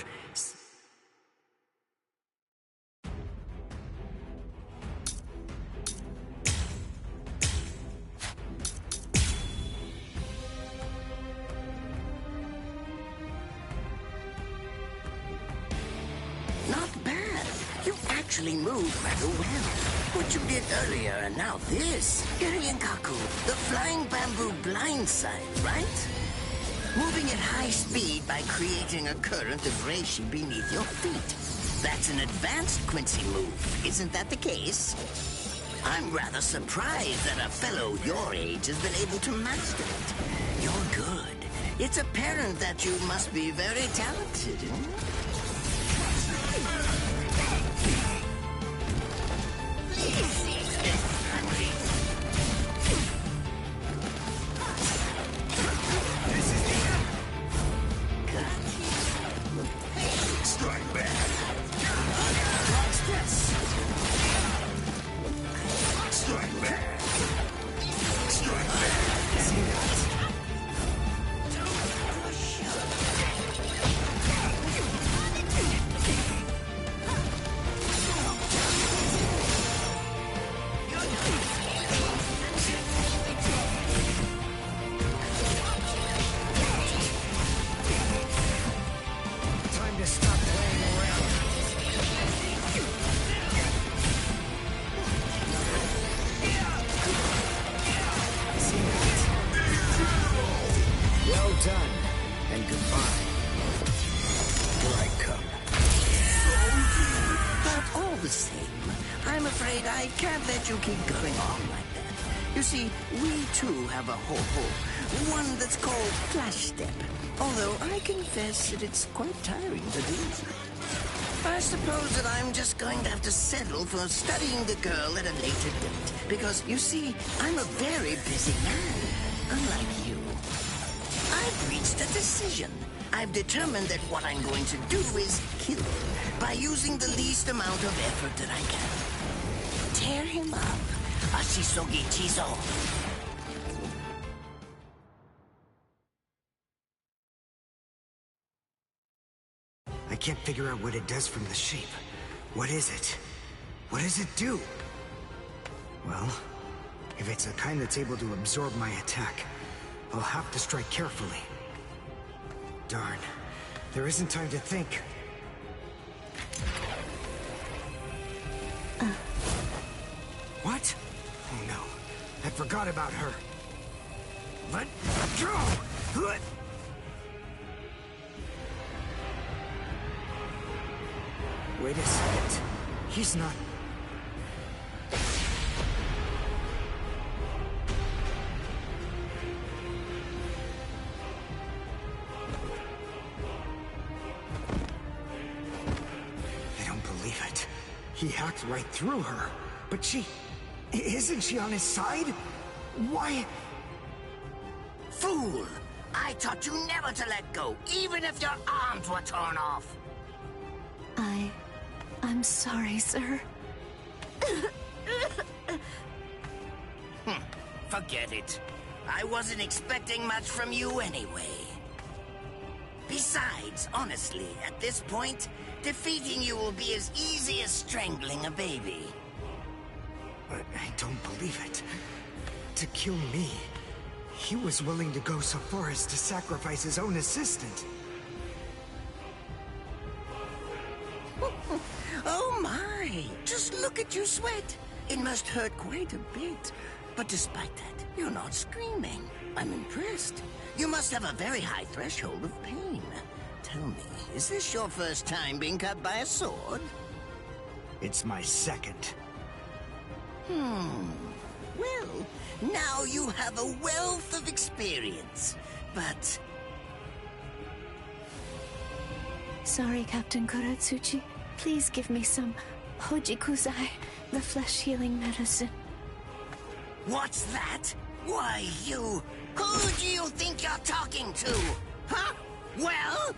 Not bad. You actually moved rather well. What you did earlier and now this. Goku, the flying bamboo blindside, right? Moving at high speed by creating a current of reishi beneath your feet. That's an advanced Quincy move, isn't that the case? I'm rather surprised that a fellow your age has been able to master it. You're good. It's apparent that you must be very talented. Strike back. Watch this. Strike back. Strike back. Time to stop playing around. Well done, and goodbye. Here I come. But all the same, I'm afraid I can't let you keep going on like that. You see, we too have a ho-ho, one that's called Flash Step. Although I confess that it's quite tiring to do. I suppose that I'm just going to have to settle for studying the girl at a later date. Because, you see, I'm a very busy man, unlike you. I've reached a decision. I've determined that what I'm going to do is kill him by using the least amount of effort that I can. Tear him up. Ashisogi Chizo. I can't figure out what it does from the shape. What is it? What does it do? Well, if it's the kind that's able to absorb my attack, I'll have to strike carefully. Darn. There isn't time to think. What? Oh no. I forgot about her. Let go! Wait a second. He's not... I don't believe it. He hacked right through her. But she... Isn't she on his side? Why... Fool! I taught you never to let go, even if your arms were torn off. I'm sorry, sir. Forget it. I wasn't expecting much from you anyway. Besides, honestly, at this point, defeating you will be as easy as strangling a baby. I don't believe it. To kill me, he was willing to go so far as to sacrifice his own assistant. Hey, just look at you sweat. It must hurt quite a bit. But despite that, you're not screaming. I'm impressed. You must have a very high threshold of pain. Tell me, is this your first time being cut by a sword? It's my second. Well, now you have a wealth of experience. But... Sorry, Captain Kuratsuchi. Please give me some Hojikuzai, the flesh-healing medicine. What's that? Why, you... Who do you think you're talking to? Huh? Well?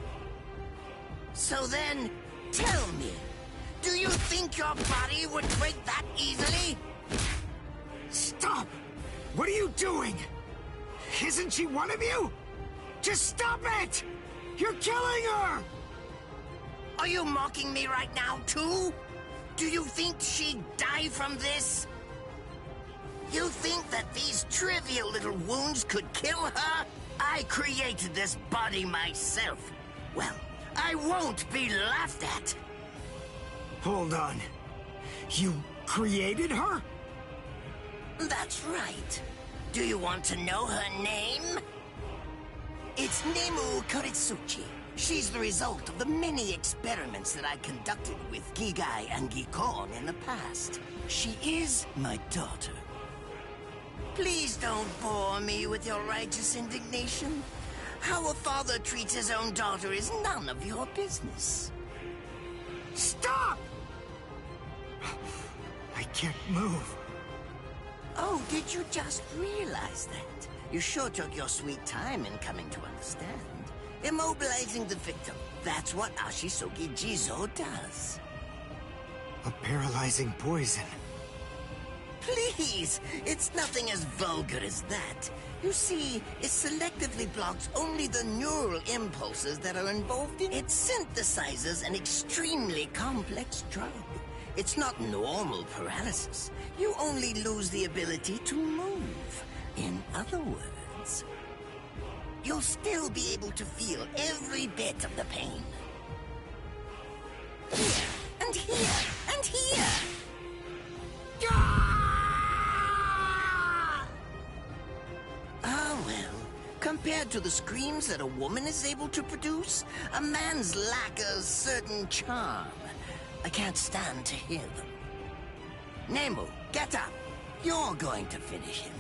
So then, tell me, do you think your body would break that easily? Stop! What are you doing? Isn't she one of you? Just stop it! You're killing her! Are you mocking me right now, too? Do you think she'd die from this? You think that these trivial little wounds could kill her? I created this body myself. Well, I won't be laughed at. Hold on. You created her? That's right. Do you want to know her name? It's Nemu Kuritsuchi. She's the result of the many experiments that I conducted with Gigai and Gikon in the past. She is my daughter. Please don't bore me with your righteous indignation. How a father treats his own daughter is none of your business. Stop! I can't move. Oh, did you just realize that? You sure took your sweet time in coming to understand. Immobilizing the victim. That's what Ashisogi Jizo does. A paralyzing poison. Please! It's nothing as vulgar as that. You see, it selectively blocks only the neural impulses that are involved in it. It synthesizes an extremely complex drug. It's not normal paralysis. You only lose the ability to move. In other words, you'll still be able to feel every bit of the pain. Here, and here, and here! Ah, well, compared to the screams that a woman is able to produce, a man's lack a certain charm. I can't stand to hear them. Nemu, get up. You're going to finish him.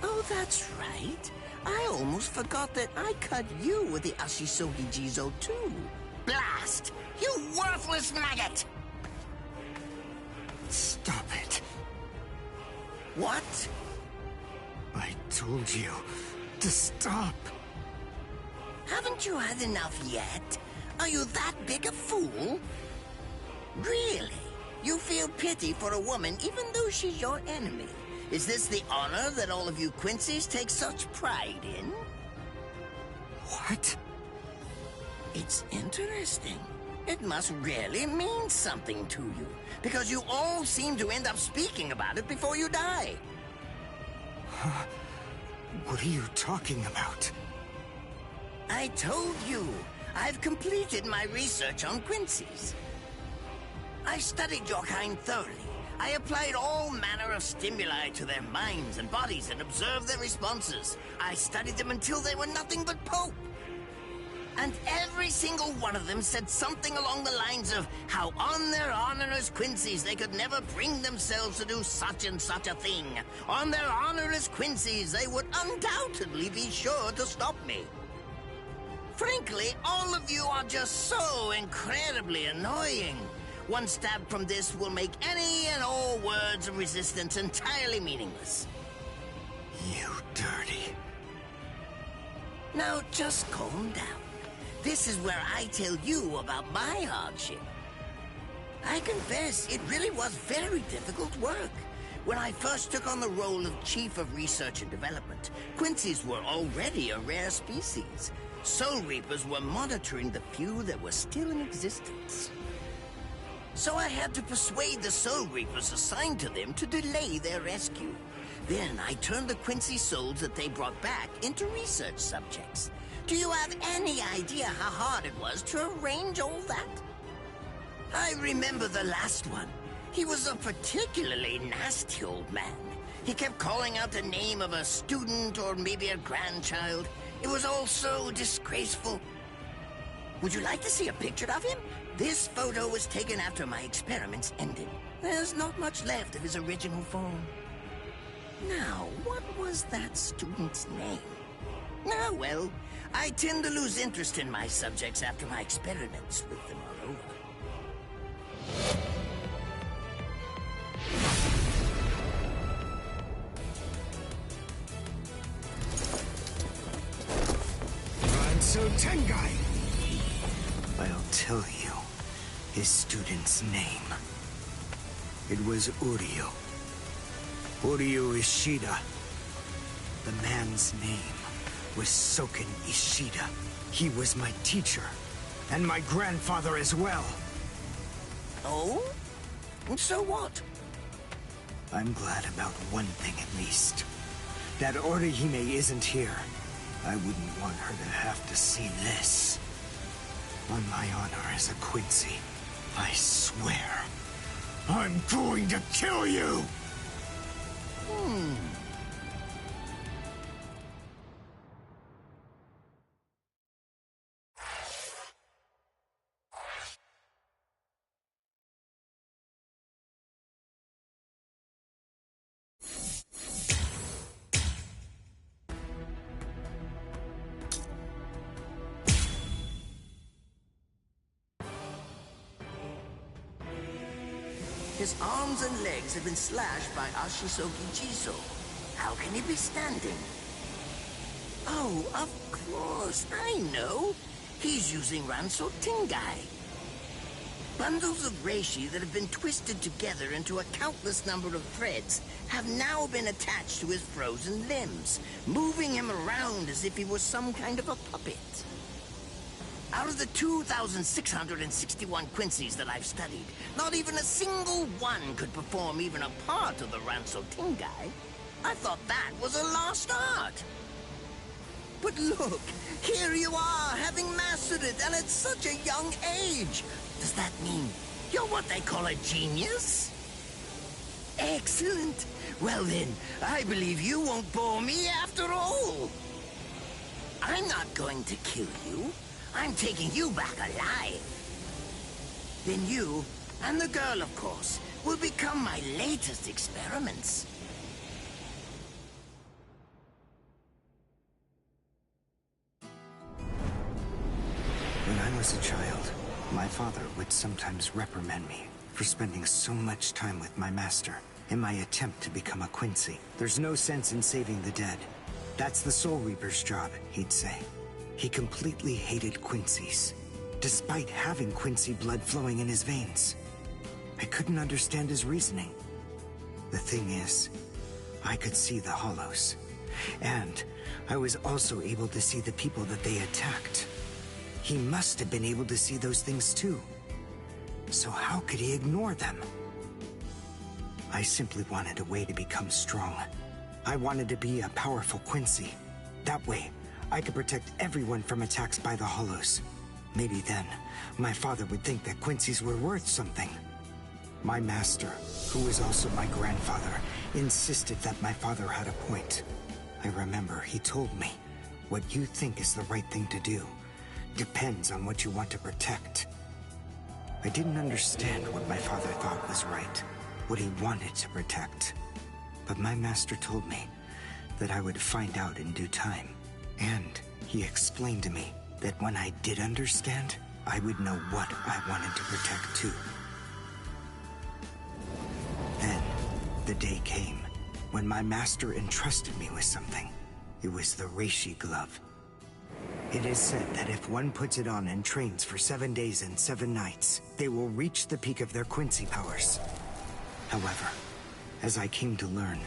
Oh, that's right. I almost forgot that I cut you with the Ashisogi Jizo too. Blast! You worthless maggot! Stop it. What? I told you to stop. Haven't you had enough yet? Are you that big a fool? Really? You feel pity for a woman even though she's your enemy? Is this the honor that all of you Quincy's take such pride in? What? It's interesting. It must really mean something to you, because you all seem to end up speaking about it before you die. What are you talking about? I told you, I've completed my research on Quincy's. I studied your kind thoroughly. I applied all manner of stimuli to their minds and bodies and observed their responses. I studied them until they were nothing but pulp. And every single one of them said something along the lines of how on their honor as Quincy's they could never bring themselves to do such and such a thing. On their honor as Quincy's they would undoubtedly be sure to stop me. Frankly, all of you are just so incredibly annoying. One stab from this will make any and all words of resistance entirely meaningless. You dirty. Now just calm down. This is where I tell you about my hardship. I confess, it really was very difficult work. When I first took on the role of Chief of Research and Development, Quincy's were already a rare species. Soul Reapers were monitoring the few that were still in existence. So I had to persuade the Soul Reapers assigned to them to delay their rescue. Then I turned the Quincy souls that they brought back into research subjects. Do you have any idea how hard it was to arrange all that? I remember the last one. He was a particularly nasty old man. He kept calling out the name of a student or maybe a grandchild. It was all so disgraceful. Would you like to see a picture of him? This photo was taken after my experiments ended. There's not much left of his original form. Now, what was that student's name? Ah, well, I tend to lose interest in my subjects after my experiments with them are over. Ranso Tengai! I'll tell you his student's name. It was Uryu. Uryu Ishida. The man's name was Smokin Ishida. He was my teacher, and my grandfather as well. Oh? So what? I'm glad about one thing at least. That Orihime isn't here. I wouldn't want her to have to see this. On my honor as a Quincy, I swear, I'm going to kill you! His arms and legs have been slashed by Ashisogi Jiso. How can he be standing? Oh, of course, I know. He's using Ranso Tengai. Bundles of reishi that have been twisted together into a countless number of threads have now been attached to his frozen limbs, moving him around as if he was some kind of a puppet. Out of the 2,661 Quincies that I've studied, not even a single one could perform even a part of the Ranso Tengai. I thought that was a lost art. But look, here you are, having mastered it, and at such a young age. Does that mean you're what they call a genius? Excellent. Well then, I believe you won't bore me after all. I'm not going to kill you. I'm taking you back alive. Then you, and the girl of course, will become my latest experiments. When I was a child, my father would sometimes reprimand me for spending so much time with my master in my attempt to become a Quincy. There's no sense in saving the dead. That's the Soul Reaper's job, he'd say. He completely hated Quincies, despite having Quincy blood flowing in his veins. I couldn't understand his reasoning. The thing is, I could see the hollows, and I was also able to see the people that they attacked. He must have been able to see those things too. So how could he ignore them? I simply wanted a way to become strong. I wanted to be a powerful Quincy. That way, I could protect everyone from attacks by the hollows. Maybe then, my father would think that Quincies were worth something. My master, who was also my grandfather, insisted that my father had a point. I remember he told me, what you think is the right thing to do depends on what you want to protect. I didn't understand what my father thought was right, what he wanted to protect. But my master told me that I would find out in due time. And he explained to me that when I did understand, I would know what I wanted to protect too. Then, the day came when my master entrusted me with something. It was the reishi glove. It is said that if one puts it on and trains for 7 days and 7 nights, they will reach the peak of their Quincy powers. However, as I came to learn,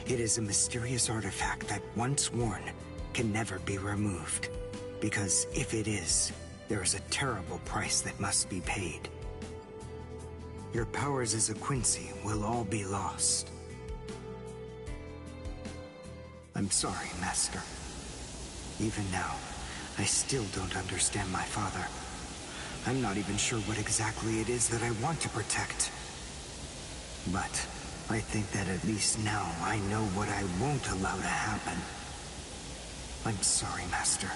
it is a mysterious artifact that once worn can never be removed. Because if it is, there is a terrible price that must be paid. Your powers as a Quincy will all be lost. I'm sorry, Master. Even now, I still don't understand my father. I'm not even sure what exactly it is that I want to protect. But I think that at least now I know what I won't allow to happen. I'm sorry, Master,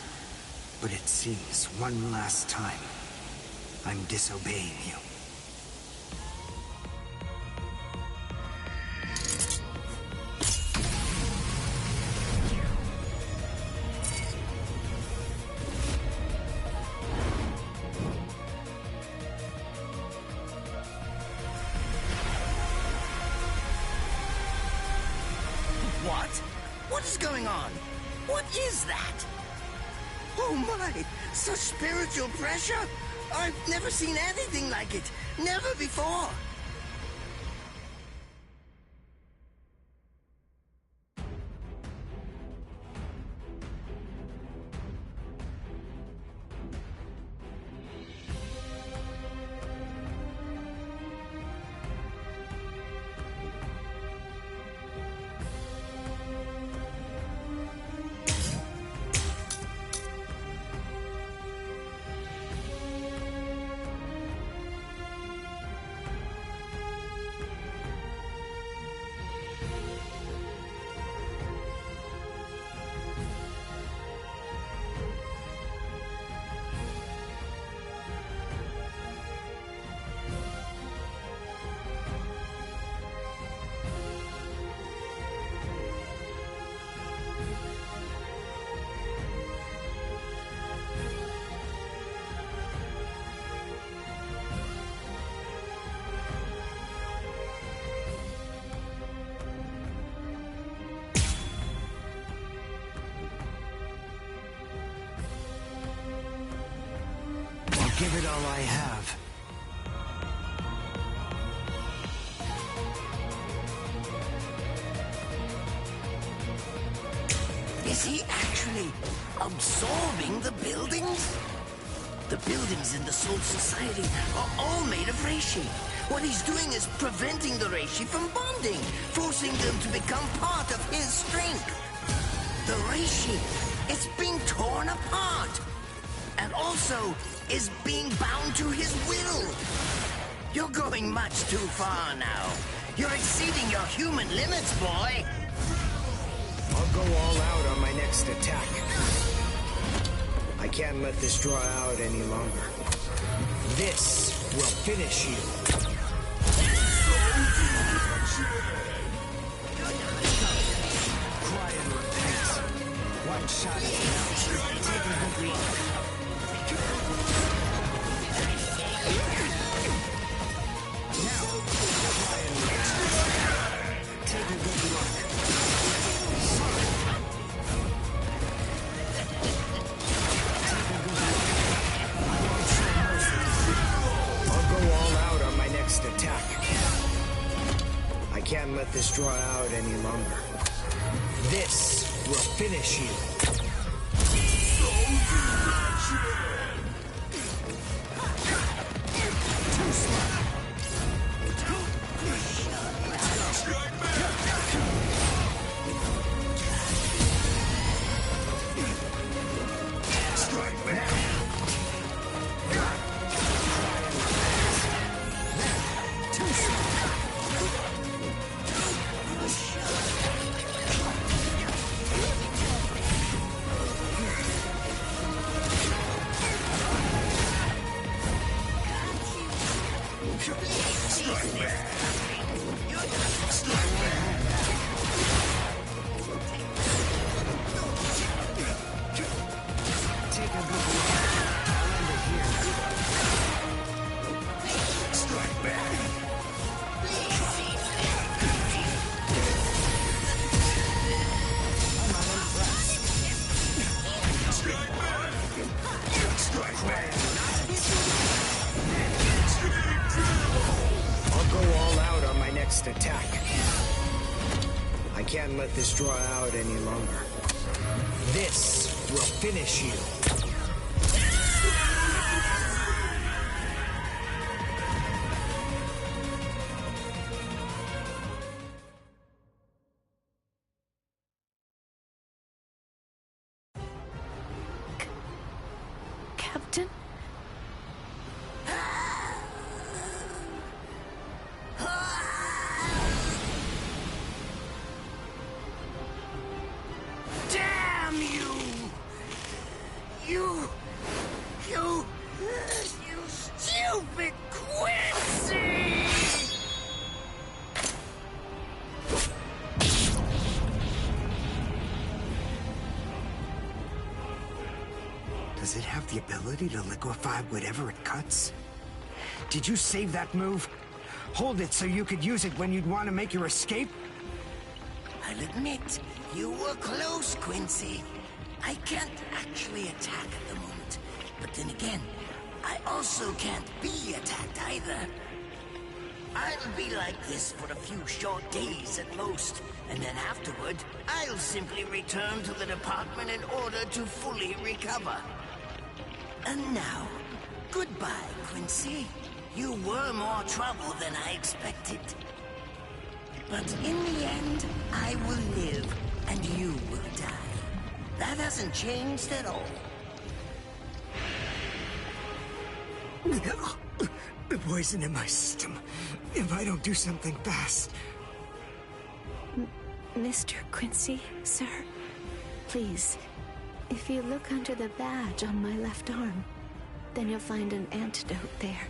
but it seems one last time I'm disobeying you. What? What is going on? What is that? Oh my! Such spiritual pressure? I've never seen anything like it. Never before. Give it all I have. Is he actually absorbing the buildings? The buildings in the Soul Society are all made of reishi. What he's doing is preventing the reishi from bonding, forcing them to become part of his strength. The reishi, it's being torn apart. And also is being bound to his will. You're going much too far now. You're exceeding your human limits, boy. I'll go all out on my next attack. I can't let this draw out any longer. This will finish you. Cry and repent. One shot is enough. Take a good look. Can't let this draw out any longer. This will finish you. Attack. I can't let this draw out any longer. This will finish you. Captain? Does it have the ability to liquefy whatever it cuts? Did you save that move? Hold it so you could use it when you'd want to make your escape? I'll admit, you were close, Quincy. I can't actually attack at the moment, but then again, I also can't be attacked either. I'll be like this for a few short days at most, and then afterward, I'll simply return to the department in order to fully recover. And now, goodbye, Quincy. You were more trouble than I expected. But in the end, I will live, and you will die. That hasn't changed at all. The poison in my system. If I don't do something fast. Mr. Quincy, sir, please, if you look under the badge on my left arm, then you'll find an antidote there.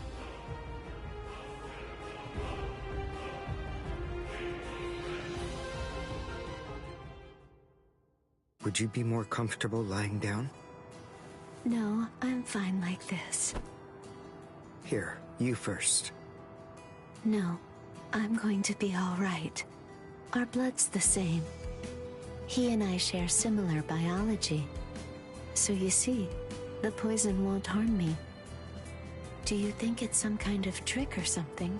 Would you be more comfortable lying down? No, I'm fine like this. Here, you first. No, I'm going to be all right. Our blood's the same. He and I share similar biology. So you see, the poison won't harm me. Do you think it's some kind of trick or something?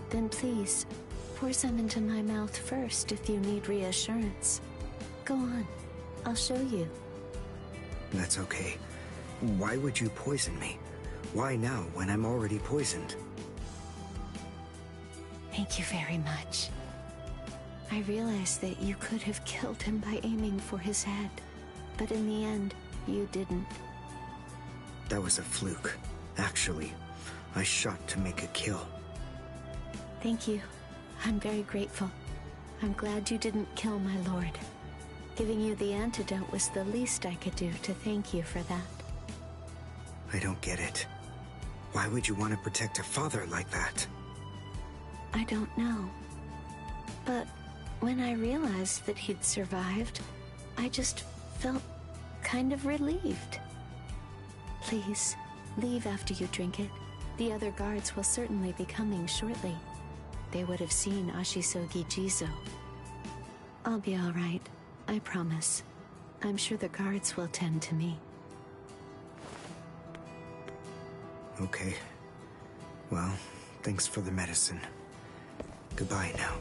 Then please, pour some into my mouth first if you need reassurance. Go on, I'll show you. That's okay. Why would you poison me? Why now, when I'm already poisoned? Thank you very much. I realized that you could have killed him by aiming for his head, but in the end, you didn't. That was a fluke. Actually, I shot to make a kill. Thank you. I'm very grateful. I'm glad you didn't kill my lord. Giving you the antidote was the least I could do to thank you for that. I don't get it. Why would you want to protect a father like that? I don't know. But when I realized that he'd survived, I just felt kind of relieved. Please, leave after you drink it. The other guards will certainly be coming shortly. They would have seen Ashisogi Jizo. I'll be all right, I promise. I'm sure the guards will tend to me. Okay. Well, thanks for the medicine. Goodbye now.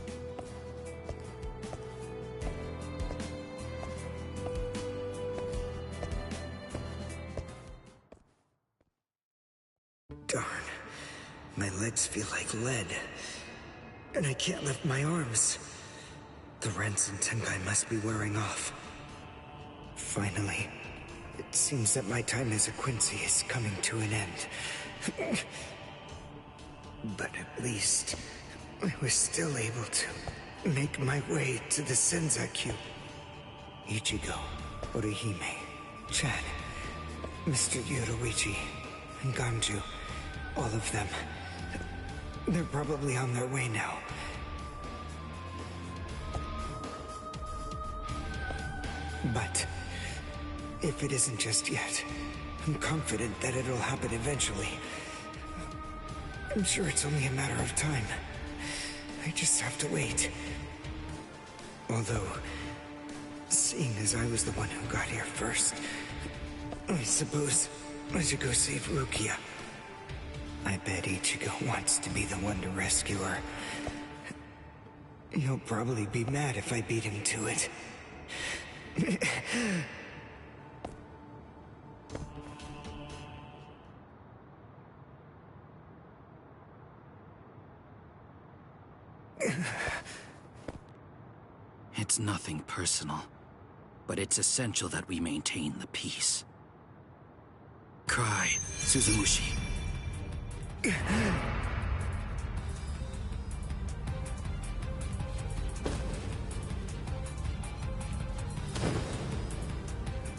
Darn. My legs feel like lead. And I can't lift my arms. The rents in Tenkai must be wearing off. Finally, it seems that my time as a Quincy is coming to an end. But at least, I was still able to make my way to the Senzakyu. Ichigo, Orihime, Chad, Mr. Yoruichi, and Ganju, all of them. They're probably on their way now. But if it isn't just yet, I'm confident that it'll happen eventually. I'm sure it's only a matter of time. I just have to wait. Although, seeing as I was the one who got here first, I suppose I should go save Rukia. I bet Ichigo wants to be the one to rescue her. He'll probably be mad if I beat him to it. It's nothing personal, but it's essential that we maintain the peace. Cry, Suzumushi.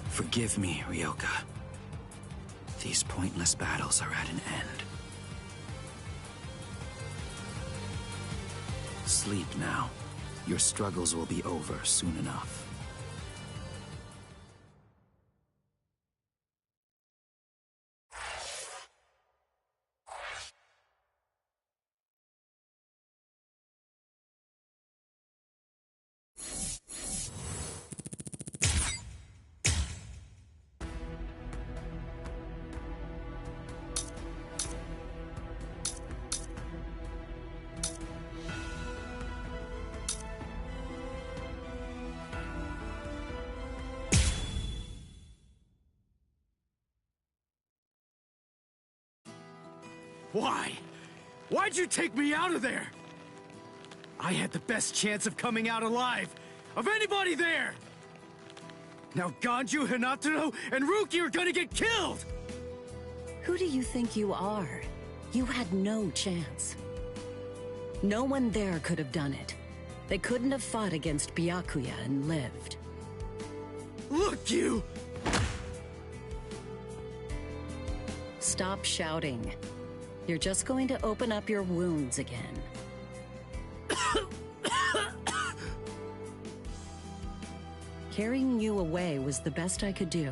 Forgive me, Ryoka. These pointless battles are at an end. Sleep now. Your struggles will be over soon enough. Why? Why'd you take me out of there? I had the best chance of coming out alive, of anybody there! Now Ganju, Hinataro, and Ruki are gonna get killed! Who do you think you are? You had no chance. No one there could have done it. They couldn't have fought against Byakuya and lived. Look, you! Stop shouting. You're just going to open up your wounds again. Carrying you away was the best I could do.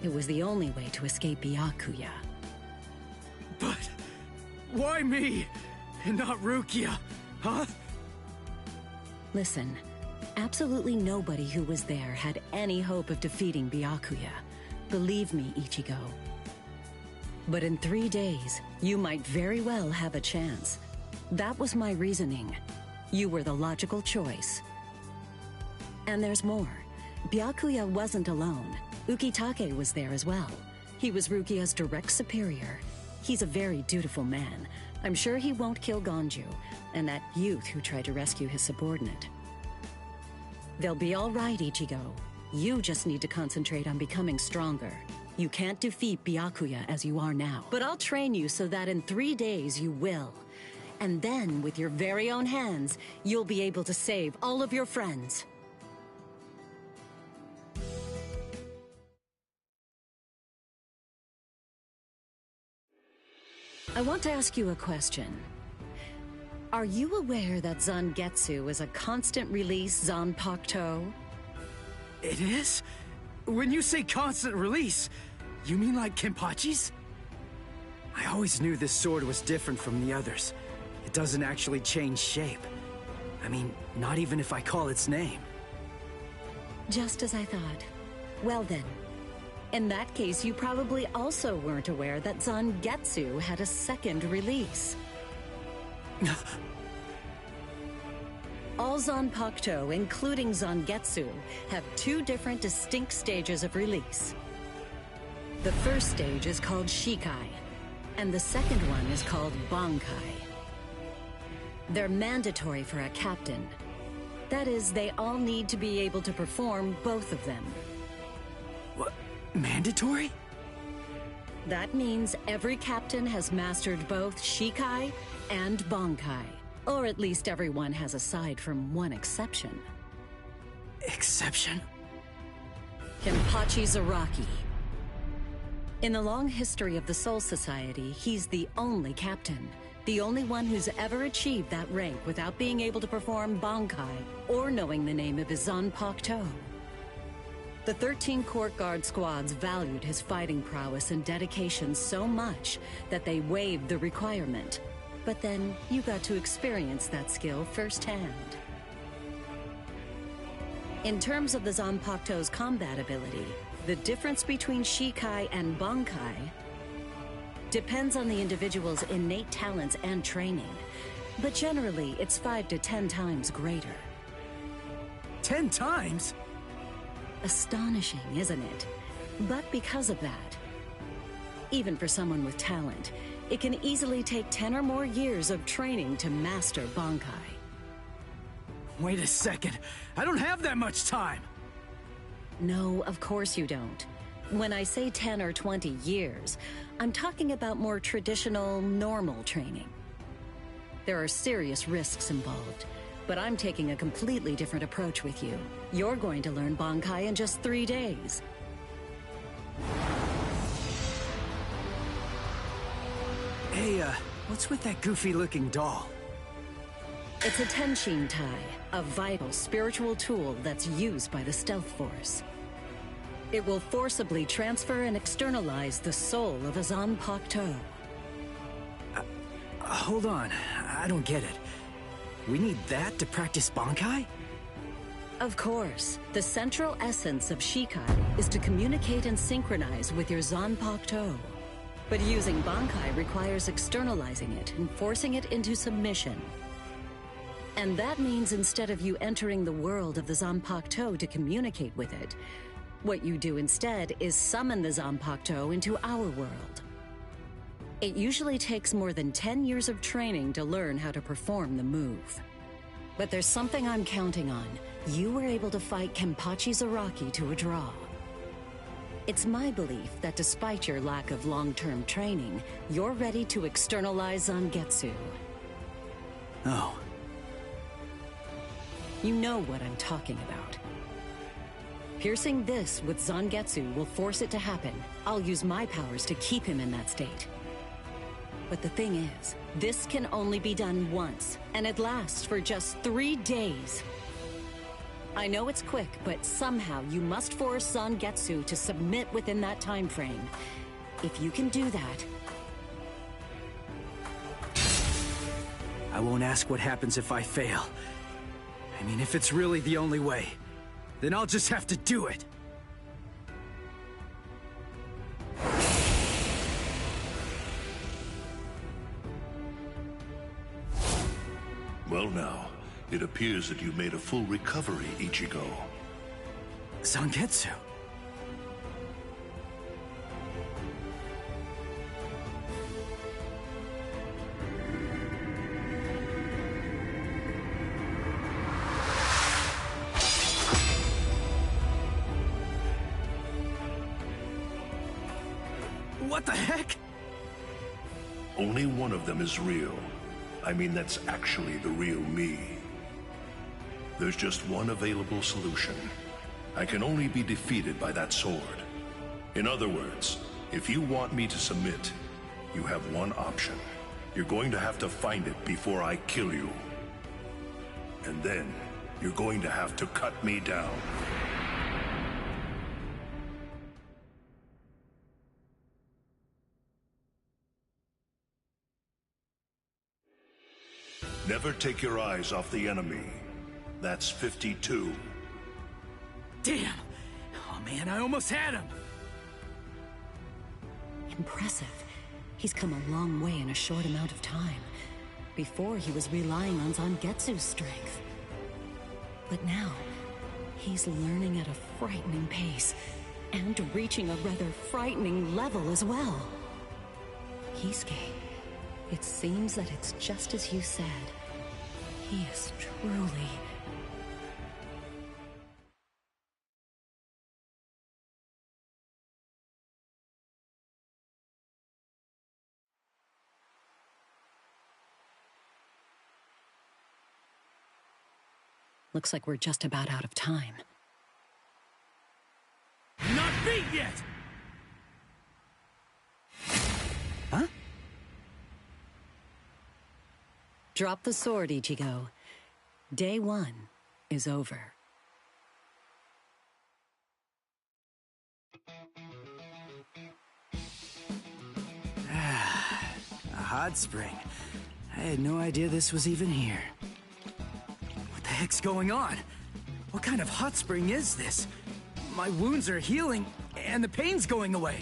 It was the only way to escape Byakuya. But why me and not Rukia, huh? Listen, absolutely nobody who was there had any hope of defeating Byakuya. Believe me, Ichigo. But in 3 days, you might very well have a chance. That was my reasoning. You were the logical choice. And there's more. Byakuya wasn't alone. Ukitake was there as well. He was Rukia's direct superior. He's a very dutiful man. I'm sure he won't kill Ganju, and that youth who tried to rescue his subordinate. They'll be all right, Ichigo. You just need to concentrate on becoming stronger. You can't defeat Byakuya as you are now. But I'll train you so that in 3 days you will. And then, with your very own hands, you'll be able to save all of your friends. I want to ask you a question. Are you aware that Zangetsu is a constant release Zanpakuto? It is? When you say constant release, you mean like Kenpachi's? I always knew this sword was different from the others. It doesn't actually change shape. I mean, not even if I call its name. Just as I thought. Well then. In that case, you probably also weren't aware that Zangetsu had a second release. All Zanpakuto, including Zangetsu, have 2 different distinct stages of release. The first stage is called Shikai, and the second one is called Bankai. They're mandatory for a captain. That is, they all need to be able to perform both of them. What? Mandatory? That means every captain has mastered both Shikai and Bankai. Or at least everyone has aside from one exception. Exception? Kenpachi Zaraki. In the long history of the Soul Society, he's the only captain. The only one who's ever achieved that rank without being able to perform Bankai or knowing the name of his Zanpakuto. The 13 court guard squads valued his fighting prowess and dedication so much that they waived the requirement. But then you got to experience that skill firsthand. In terms of the Zanpakuto's combat ability, the difference between Shikai and Bankai depends on the individual's innate talents and training. But generally, it's 5 to 10 times greater. 10 times? Astonishing, isn't it? But because of that, even for someone with talent, it can easily take 10 or more years of training to master Bankai. Wait a second. I don't have that much time. No, of course you don't. When I say 10 or 20 years, I'm talking about more traditional, normal training. There are serious risks involved, but I'm taking a completely different approach with you. You're going to learn Bankai in just 3 days. Hey, what's with that goofy-looking doll? It's a Tenshin Tai, a vital spiritual tool that's used by the Stealth Force. It will forcibly transfer and externalize the soul of a Zanpakuto. Hold on, I don't get it. We need that to practice Bankai? Of course. The central essence of Shikai is to communicate and synchronize with your Zanpakuto. But using Bankai requires externalizing it and forcing it into submission. And that means instead of you entering the world of the Zanpakuto to communicate with it, what you do instead is summon the Zanpakuto into our world. It usually takes more than 10 years of training to learn how to perform the move. But there's something I'm counting on. You were able to fight Kenpachi Zaraki to a draw. It's my belief that despite your lack of long-term training, you're ready to externalize Zangetsu. Oh. You know what I'm talking about. Piercing this with Zangetsu will force it to happen. I'll use my powers to keep him in that state. But the thing is, this can only be done once, and it lasts for just 3 days. I know it's quick, but somehow you must force Zangetsu to submit within that time frame. If you can do that... I won't ask what happens if I fail. I mean, if it's really the only way, then I'll just have to do it. Well now, it appears that you made a full recovery, Ichigo. Zangetsu. What the heck? Only one of them is real. I mean, that's actually the real me. There's just one available solution. I can only be defeated by that sword. In other words, if you want me to submit, you have one option. You're going to have to find it before I kill you. And then, you're going to have to cut me down. Never take your eyes off the enemy. That's 52. Damn! Oh man, I almost had him! Impressive. He's come a long way in a short amount of time. Before, he was relying on Zangetsu's strength. But now, he's learning at a frightening pace, and reaching a rather frightening level as well. Kisuke, it seems that it's just as you said. He is truly... Looks like we're just about out of time. Not beat yet! Huh? Drop the sword, Ichigo. Day 1 is over. A hot spring. I had no idea this was even here. What the heck's going on? What kind of hot spring is this? My wounds are healing, and the pain's going away.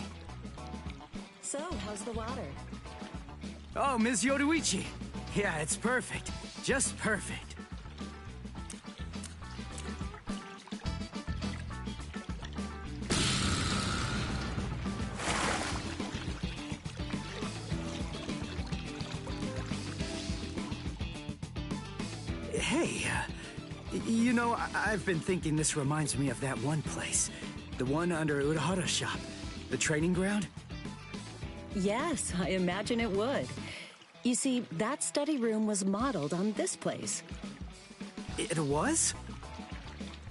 So, how's the water? Oh, Ms. Yoruichi. Yeah, it's perfect. Just perfect. Hey, you know, I've been thinking this reminds me of that one place. The one under Urahara's shop. The training ground? Yes, I imagine it would. You see, that study room was modeled on this place. It was?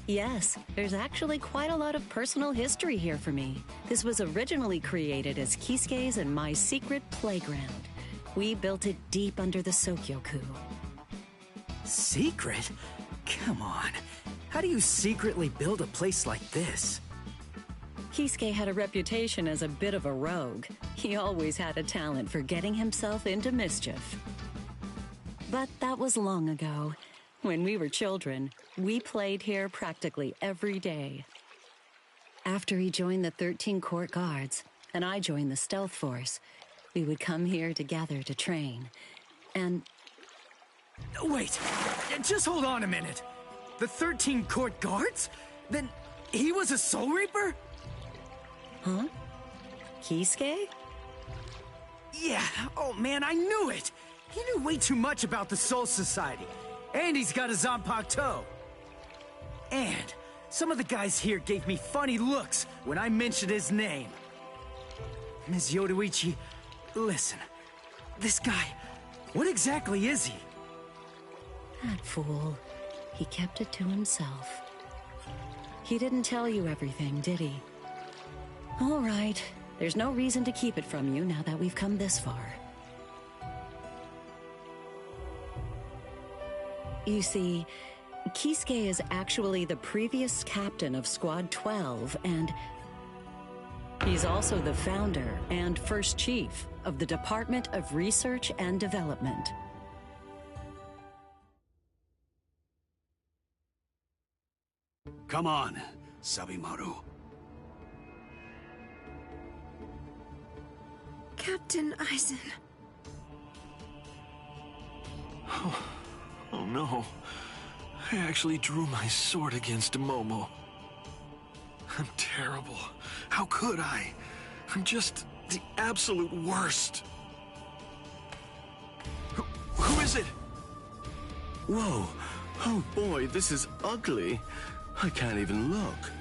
Yes, there's actually quite a lot of personal history here for me. This was originally created as Kisuke's and my secret playground. We built it deep under the Sokyoku. Secret? Come on. How do you secretly build a place like this? Kisuke had a reputation as a bit of a rogue. He always had a talent for getting himself into mischief. But that was long ago. When we were children, we played here practically every day. After he joined the 13 Court Guards, and I joined the Stealth Force, we would come here together to train. And... Wait, just hold on a minute. The 13 Court Guards? Then he was a Soul Reaper? Huh? Kisuke? Yeah, oh man, I knew it! He knew way too much about the Soul Society. And he's got a Zanpakuto. And some of the guys here gave me funny looks when I mentioned his name. Ms. Yoruichi, listen. This guy, what exactly is he? That fool. He kept it to himself. He didn't tell you everything, did he? All right. There's no reason to keep it from you now that we've come this far. You see, Kisuke is actually the previous captain of Squad 12, and he's also the founder and first chief of the Department of Research and Development. Come on, Sabimaru. Captain Aizen. Oh no. I actually drew my sword against Momo. I'm terrible. How could I? I'm just the absolute worst. Who is it? Whoa. Oh boy, this is ugly. I can't even look.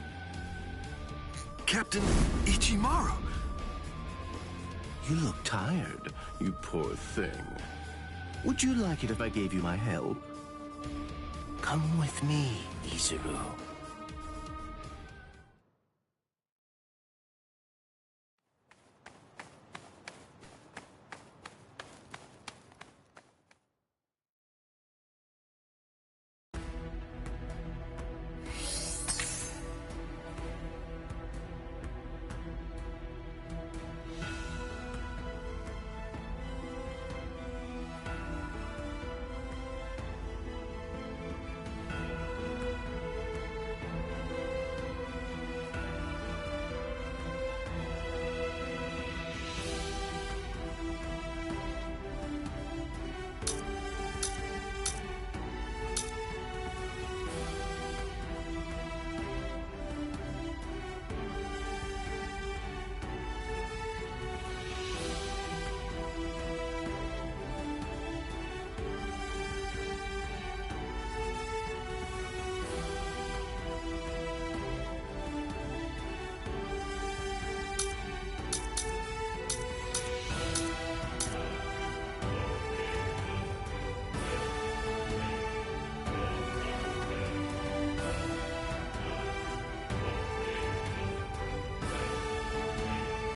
Captain Ichimaru. You look tired, you poor thing. Would you like it if I gave you my help? Come with me, Izuru.